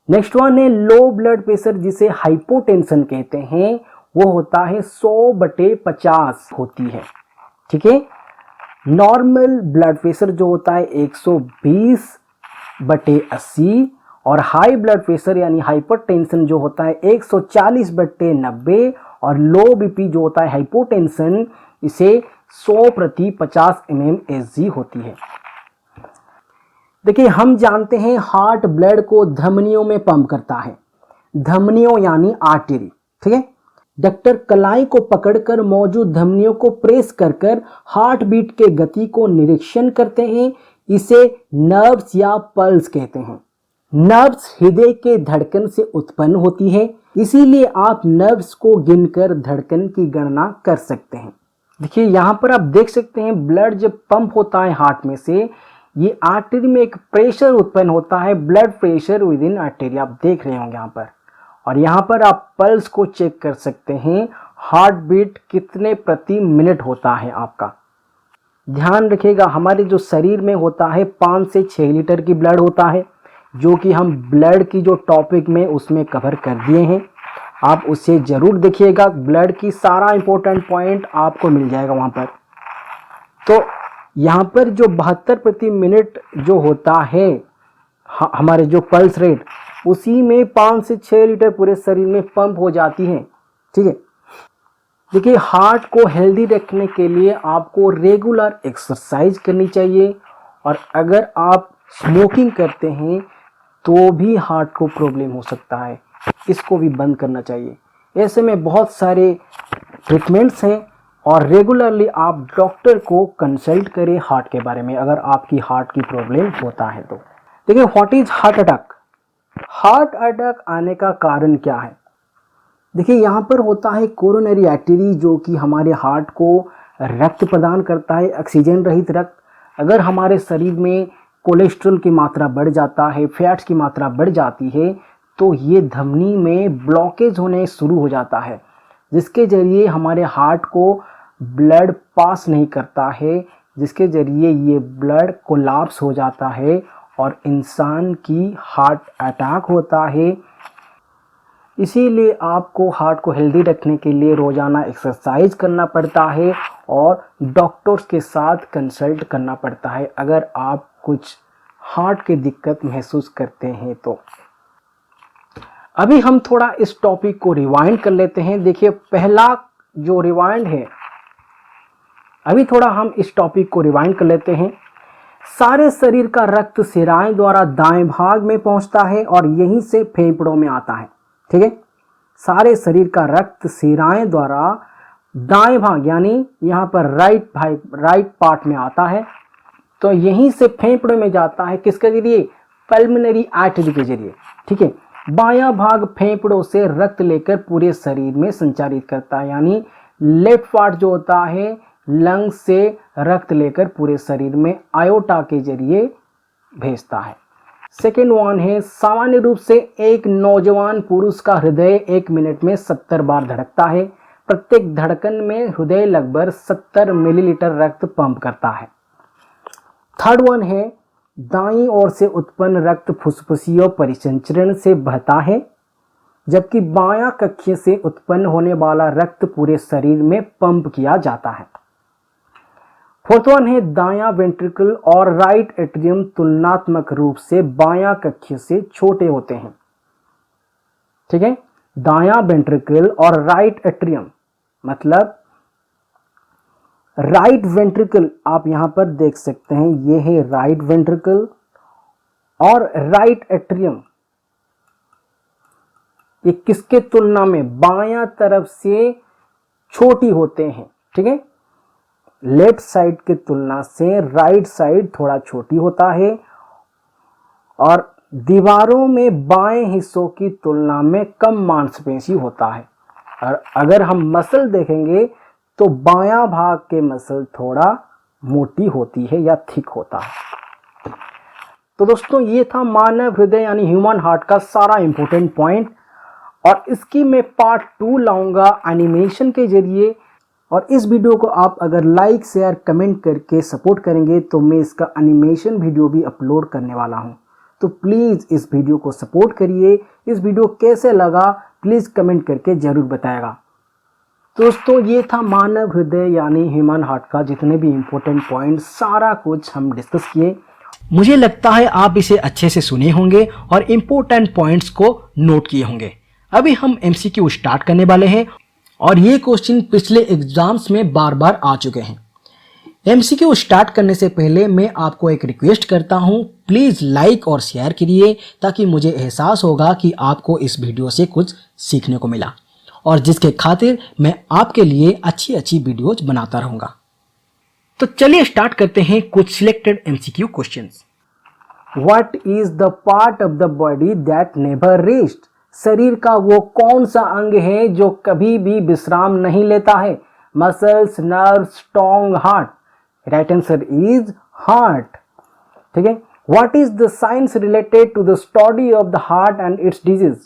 [SPEAKER 1] नेक्स्ट वन है लो ब्लड प्रेशर, जिसे हाइपोटेंशन कहते हैं, वो होता है 100/50 होती है। ठीक है, नॉर्मल ब्लड प्रेशर जो होता है 120/80, और हाई ब्लड प्रेशर यानी हाइपरटेंशन जो होता है 140/90, और लो बीपी जो होता है हाइपोटेंशन, इसे 100/50 mmHg होती है। देखिए हम जानते हैं हार्ट ब्लड को धमनियों में पंप करता है, धमनियों यानी आर्टरी। ठीक है, डॉक्टर कलाई को पकड़कर मौजूद धमनियों को प्रेस कर हार्ट बीट के गति को निरीक्षण करते हैं, इसे नर्व्स या पल्स कहते हैं। नर्व्स हृदय के धड़कन से उत्पन्न होती है, इसीलिए आप नर्व्स को गिनकर धड़कन की गणना कर सकते हैं। देखिए यहाँ पर आप देख सकते हैं ब्लड जब पंप होता है हार्ट में से, ये आर्टरी में एक प्रेशर उत्पन्न होता है, blood pressure with in artery, आप देख रहे होंगे यहाँ पर। और यहाँ पर आप पल्स को चेक कर सकते हैं, हार्ट बीट कितने प्रति मिनट होता है आपका। ध्यान रखिएगा हमारे जो शरीर में होता है 5 से 6 लीटर की ब्लड होता है, जो कि हम ब्लड की जो टॉपिक में उसमें कवर कर दिए हैं, आप उसे जरूर देखिएगा। ब्लड की सारा इंपॉर्टेंट पॉइंट आपको मिल जाएगा वहाँ पर। तो यहाँ पर जो 72 प्रति मिनट जो होता है हमारे जो पल्स रेट, उसी में 5 से 6 लीटर पूरे शरीर में पंप हो जाती है। ठीक है, देखिए हार्ट को हेल्दी रखने के लिए आपको रेगुलर एक्सरसाइज करनी चाहिए, और अगर आप स्मोकिंग करते हैं तो भी हार्ट को प्रॉब्लम हो सकता है, इसको भी बंद करना चाहिए। ऐसे में बहुत सारे ट्रीटमेंट्स हैं, और रेगुलरली आप डॉक्टर को कंसल्ट करें हार्ट के बारे में अगर आपकी हार्ट की प्रॉब्लम होता है तो। देखिए what is heart attack. Heart attack आने का कारण क्या है, देखिए यहाँ पर होता है कोरोनरी आर्टरी, जो कि हमारे हार्ट को रक्त प्रदान करता है, ऑक्सीजन रहित रक्त। अगर हमारे शरीर में कोलेस्ट्रॉल की मात्रा बढ़ जाता है, फैट्स की मात्रा बढ़ जाती है, तो ये धमनी में ब्लॉकेज होने शुरू हो जाता है, जिसके जरिए हमारे हार्ट को ब्लड पास नहीं करता है, जिसके जरिए ये ब्लड कोलैप्स हो जाता है और इंसान की हार्ट अटैक होता है। इसीलिए आपको हार्ट को हेल्दी रखने के लिए रोज़ाना एक्सरसाइज करना पड़ता है और डॉक्टर्स के साथ कंसल्ट करना पड़ता है अगर आप कुछ हार्ट की दिक्कत महसूस करते हैं तो। अभी हम थोड़ा इस टॉपिक को रिवाइंड कर लेते हैं। देखिए पहला जो रिवाइंड है, अभी थोड़ा हम इस टॉपिक को रिवाइंड कर लेते हैं। सारे शरीर का रक्त शिराएं द्वारा दाएं भाग में पहुंचता है और यहीं से फेफड़ों में आता है। ठीक है, सारे शरीर का रक्त शिराएं द्वारा दाएं भाग यानी यहाँ पर राइट पार्ट में आता है, तो यहीं से फेफड़ों में जाता है। किसके जरिए? पल्मोनरी आर्टरी के जरिए। ठीक है, बायां भाग फेफड़ों से रक्त लेकर पूरे शरीर में संचारित करता है, यानी लेफ्ट पार्ट जो होता है लंग्स से रक्त लेकर पूरे शरीर में आयोटा के जरिए भेजता है। सेकेंड वन है, सामान्य रूप से एक नौजवान पुरुष का हृदय 1 मिनट में 70 बार धड़कता है। प्रत्येक धड़कन में हृदय लगभग 70 मिलीलीटर रक्त पंप करता है। थर्ड वन है, दाईं ओर से उत्पन्न रक्त फुसफुसियों परिसंचरण से बहता है, जबकि बायां कक्ष से उत्पन्न होने वाला रक्त पूरे शरीर में पंप किया जाता है। फोर्थ वन है दायां वेंट्रिकल और राइट एट्रियम तुलनात्मक रूप से बायां कक्ष से छोटे होते हैं। ठीक है, दायां वेंट्रिकल और राइट एट्रियम मतलब राइट वेंट्रिकल आप यहां पर देख सकते हैं, ये है राइट वेंट्रिकल और राइट एट्रियम, ये किसके तुलना में बायां तरफ से छोटी होते हैं। ठीक है, लेफ्ट साइड की तुलना से राइट साइड थोड़ा छोटी होता है और दीवारों में बाएं हिस्सों की तुलना में कम मांसपेशी होता है। और अगर हम मसल देखेंगे तो बायां भाग के मसल थोड़ा मोटी होती है या थिक होता है। तो दोस्तों ये था मानव हृदय यानी ह्यूमन हार्ट का सारा इंपॉर्टेंट पॉइंट, और इसकी मैं पार्ट 2 लाऊंगा एनिमेशन के जरिए। और इस वीडियो को आप अगर लाइक शेयर कमेंट करके सपोर्ट करेंगे तो मैं इसका एनिमेशन वीडियो भी अपलोड करने वाला हूं। तो प्लीज़ इस वीडियो को सपोर्ट करिए। इस वीडियो कैसे लगा प्लीज़ कमेंट करके ज़रूर बताएगा। दोस्तों ये था मानव हृदय यानी ह्यूमन हार्ट का जितने भी इम्पोर्टेंट पॉइंट सारा कुछ हम डिस्कस किए। मुझे लगता है आप इसे अच्छे से सुने होंगे और इम्पोर्टेंट पॉइंट्स को नोट किए होंगे। अभी हम MCQ स्टार्ट करने वाले हैं और ये क्वेश्चन पिछले एग्जाम्स में बार बार आ चुके हैं। MCQ स्टार्ट करने से पहले मैं आपको एक रिक्वेस्ट करता हूं, प्लीज़ लाइक और शेयर करिए ताकि मुझे एहसास होगा कि आपको इस वीडियो से कुछ सीखने को मिला और जिसके खातिर मैं आपके लिए अच्छी अच्छी वीडियोज बनाता रहूँगा। तो चलिए स्टार्ट करते हैं कुछ selected MCQ questions. What is the part of the body that never rest? शरीर का वो कौन सा अंग है जो कभी भी विश्राम नहीं लेता है? Muscles, nerves, tongue, heart. Right answer is heart. ठीक है, what is the science related to the study of the heart and its disease?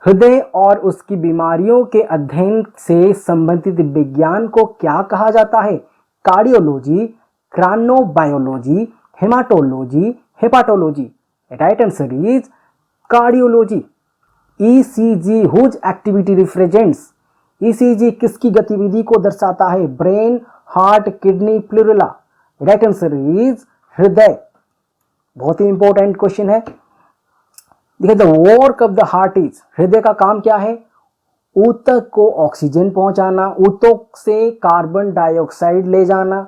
[SPEAKER 1] हृदय और उसकी बीमारियों के अध्ययन से संबंधित विज्ञान को क्या कहा जाता है? Cardiology, craniobiology, hematology, hepatology. Right answer is cardiology. ECG whose activity represents? ECG किसकी गतिविधि को दर्शाता है? Brain, heart, kidney, pleura. Right answer is हृदय। बहुत ही इंपॉर्टेंट क्वेश्चन है। देखिए, the work of the heart is, हृदय का काम क्या है? ऊतक को ऑक्सीजन पहुंचाना, ऊतक से कार्बन डाइऑक्साइड ले जाना,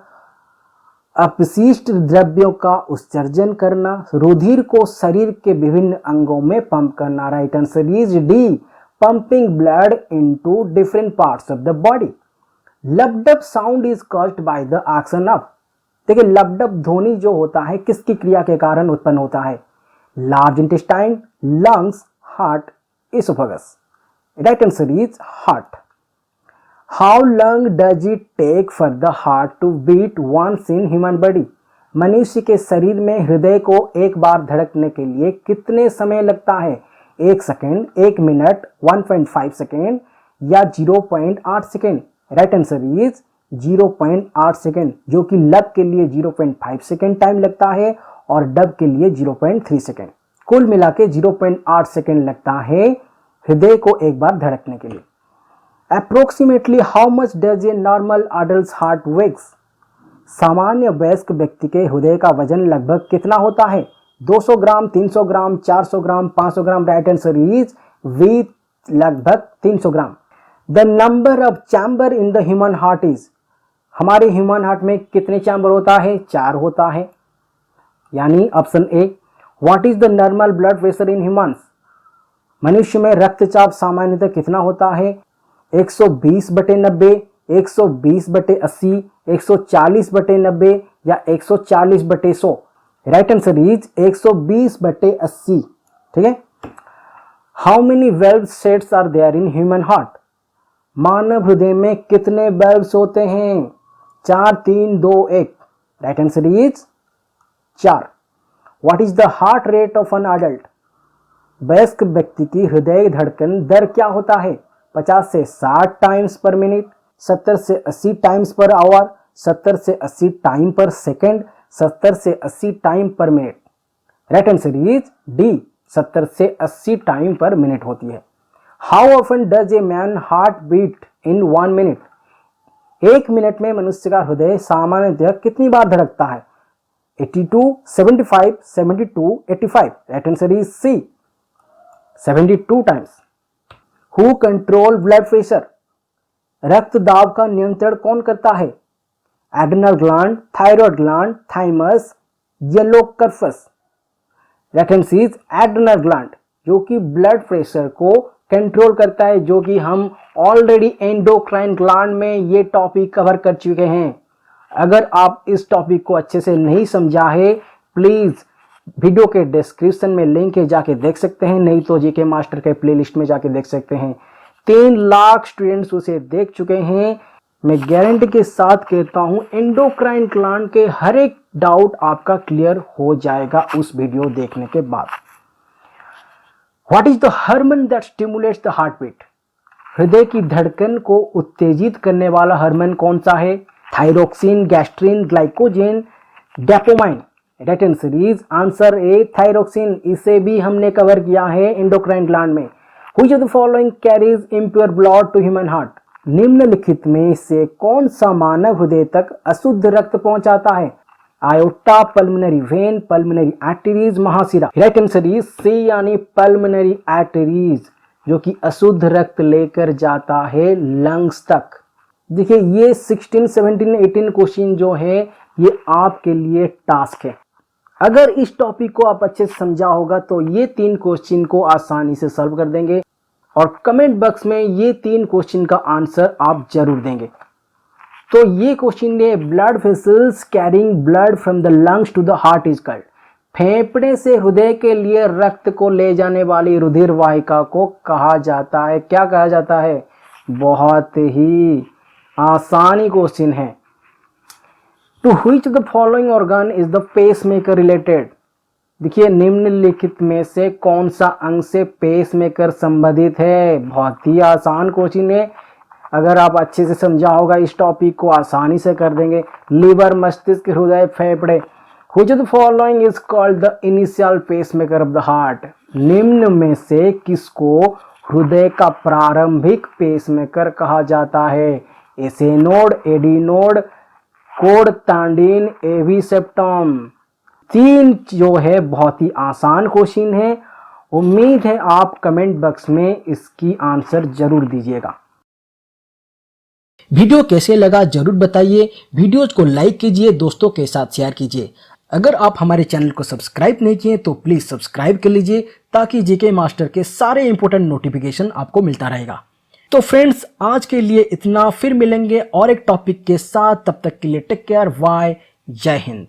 [SPEAKER 1] अपशिष्ट द्रव्यों का उत्सर्जन करना, रुधिर को शरीर के विभिन्न अंगों में पंप करना। Right answer is D, pumping blood into different parts of the body. लबडब sound is caused by the action of? देखिए, लबडब ध्वनि जो होता है किसकी क्रिया के कारण उत्पन्न होता है? Large intestine, lungs, heart, oesophagus. Right answer is heart. How long does it take for the heart to beat once in human body? मनुष्य के शरीर में हृदय को एक बार धड़कने के लिए कितने समय लगता है? 1 सेकेंड, 1 मिनट, 1.5 सेकेंड या 0.8 second? Right answer is 0.8 second, जो कि लब के लिए 0.5 सेकेंड टाइम लगता है और डब के लिए 0.3 सेकेंड। कुल मिला के 0.8 सेकेंड लगता है हृदय को एक बार धड़कने के लिए। Approximately how much does a normal adult's heart weighs? सामान्य वयस्क व्यक्ति के हृदय का वजन लगभग कितना होता है? 200 gram, 300 gram, 400 gram, 500 gram. Right answer is B, लगभग 300 gram. The number of chamber in the human heart is? हमारे ह्यूमन हार्ट में कितने चैम्बर होता है? 4 होता है, यानी option A. What is the normal blood pressure in humans? मनुष्य में रक्तचाप सामान्यतः कितना होता है? 120/90, 120/80, 140/90 या 140/100? Right answer is 120/80। ठीक है। How many valve sets are there in human heart? मानव हृदय में कितने वेल्व्स होते हैं? 4, 3, 2, 1। Right answer is 4। What is the heart rate of an adult? वयस्क व्यक्ति की हृदय धड़कन दर क्या होता है? 50 से 60 टाइम्स पर मिनट, 70 से 80 टाइम्स पर आवर, 70 से 80 टाइम पर सेकेंड, 70 से 80 time per minute. Right answer is D, 70 से 80 टाइम पर मिनट होती है। How often does a man heart beat in 1 minute? 1 minute में मनुष्य का हृदय सामान्यतः कितनी बार धड़कता है? 82, 75, 72, 85। Right answer is C, 72 times. Who control blood pressure? रक्त दाब का नियंत्रण कौन करता है? Adrenal gland, thyroid gland, thymus, yellow corpus. Right answer is adrenal gland, जो कि ब्लड प्रेशर को कंट्रोल करता है, जो कि हम ऑलरेडी एंडोक्राइन ग्लैंड में ये टॉपिक कवर कर चुके हैं। अगर आप इस टॉपिक को अच्छे से नहीं समझा है, प्लीज वीडियो के डिस्क्रिप्शन में लिंक है, जाके देख सकते हैं, नहीं तो जीके मास्टर के प्लेलिस्ट में जाके देख सकते हैं। 3 लाख स्टूडेंट्स उसे देख चुके हैं। मैं गारंटी के साथ कहता हूं, एंडोक्राइन ग्लैंड के हर एक डाउट आपका क्लियर हो जाएगा उस वीडियो देखने के बाद। What is the hormone that stimulates the heart beat? हृदय की धड़कन को उत्तेजित करने वाला हार्मोन कौन सा है? Thyroxine, gastrin, glycogen, dopamine. Right answer is answer A, thyroxine. इसे भी हमने कवर किया है एंडोक्राइन ग्लैंड में। Which of the following carries impure blood to human heart? निम्नलिखित में से कौन सा मानव हृदय तक अशुद्ध रक्त पहुंचाता है? Aorta, pulmonary vein, pulmonary arteries, महाशिरा। राइट आंसर इज सी, यानी पल्मोनरी आर्टरीज, जो कि अशुद्ध रक्त लेकर जाता है लंग्स तक। देखिए ये 16, 17, 18 क्वेश्चन जो है ये आपके लिए टास्क है। अगर इस टॉपिक को आप अच्छे से समझा होगा तो ये 3 क्वेश्चन को आसानी से सॉल्व कर देंगे, और कमेंट बॉक्स में ये 3 क्वेश्चन का आंसर आप जरूर देंगे। तो ये क्वेश्चन है, blood vessels carrying blood from the lungs to the heart is called. फेफड़े से हृदय के लिए रक्त को ले जाने वाली रुधिर वाहिका को कहा जाता है, क्या कहा जाता है? बहुत ही आसानी क्वेश्चन है। To which the following organ is the pacemaker related? देखिए निम्नलिखित में से कौन सा अंग से पेसमेकर संबंधित है? बहुत ही आसान क्वेश्चन है। अगर आप अच्छे से समझा होगा इस टॉपिक को आसानी से कर देंगे। लीवर, मस्तिष्क, हृदय, फेफड़े। Which of the following is called the initial pacemaker of the heart? निम्न में से किसको हृदय का प्रारंभिक पेसमेकर कहा जाता है? एसे नोड, एडी नोड, कोड तांडिन, एवी सेप्टम। 3 जो है बहुत ही आसान क्वेश्चन है। उम्मीद है आप कमेंट बॉक्स में इसकी आंसर जरूर दीजिएगा। वीडियो कैसे लगा जरूर बताइए। वीडियोज को लाइक कीजिए, दोस्तों के साथ शेयर कीजिए। अगर आप हमारे चैनल को सब्सक्राइब नहीं किए तो प्लीज सब्सक्राइब कर लीजिए, ताकि जीके मास्टर के सारे इंपॉर्टेंट नोटिफिकेशन आपको मिलता रहेगा। तो फ्रेंड्स आज के लिए इतना, फिर मिलेंगे और एक टॉपिक के साथ। तब तक के लिए टेक केयर, बाय, जय हिंद।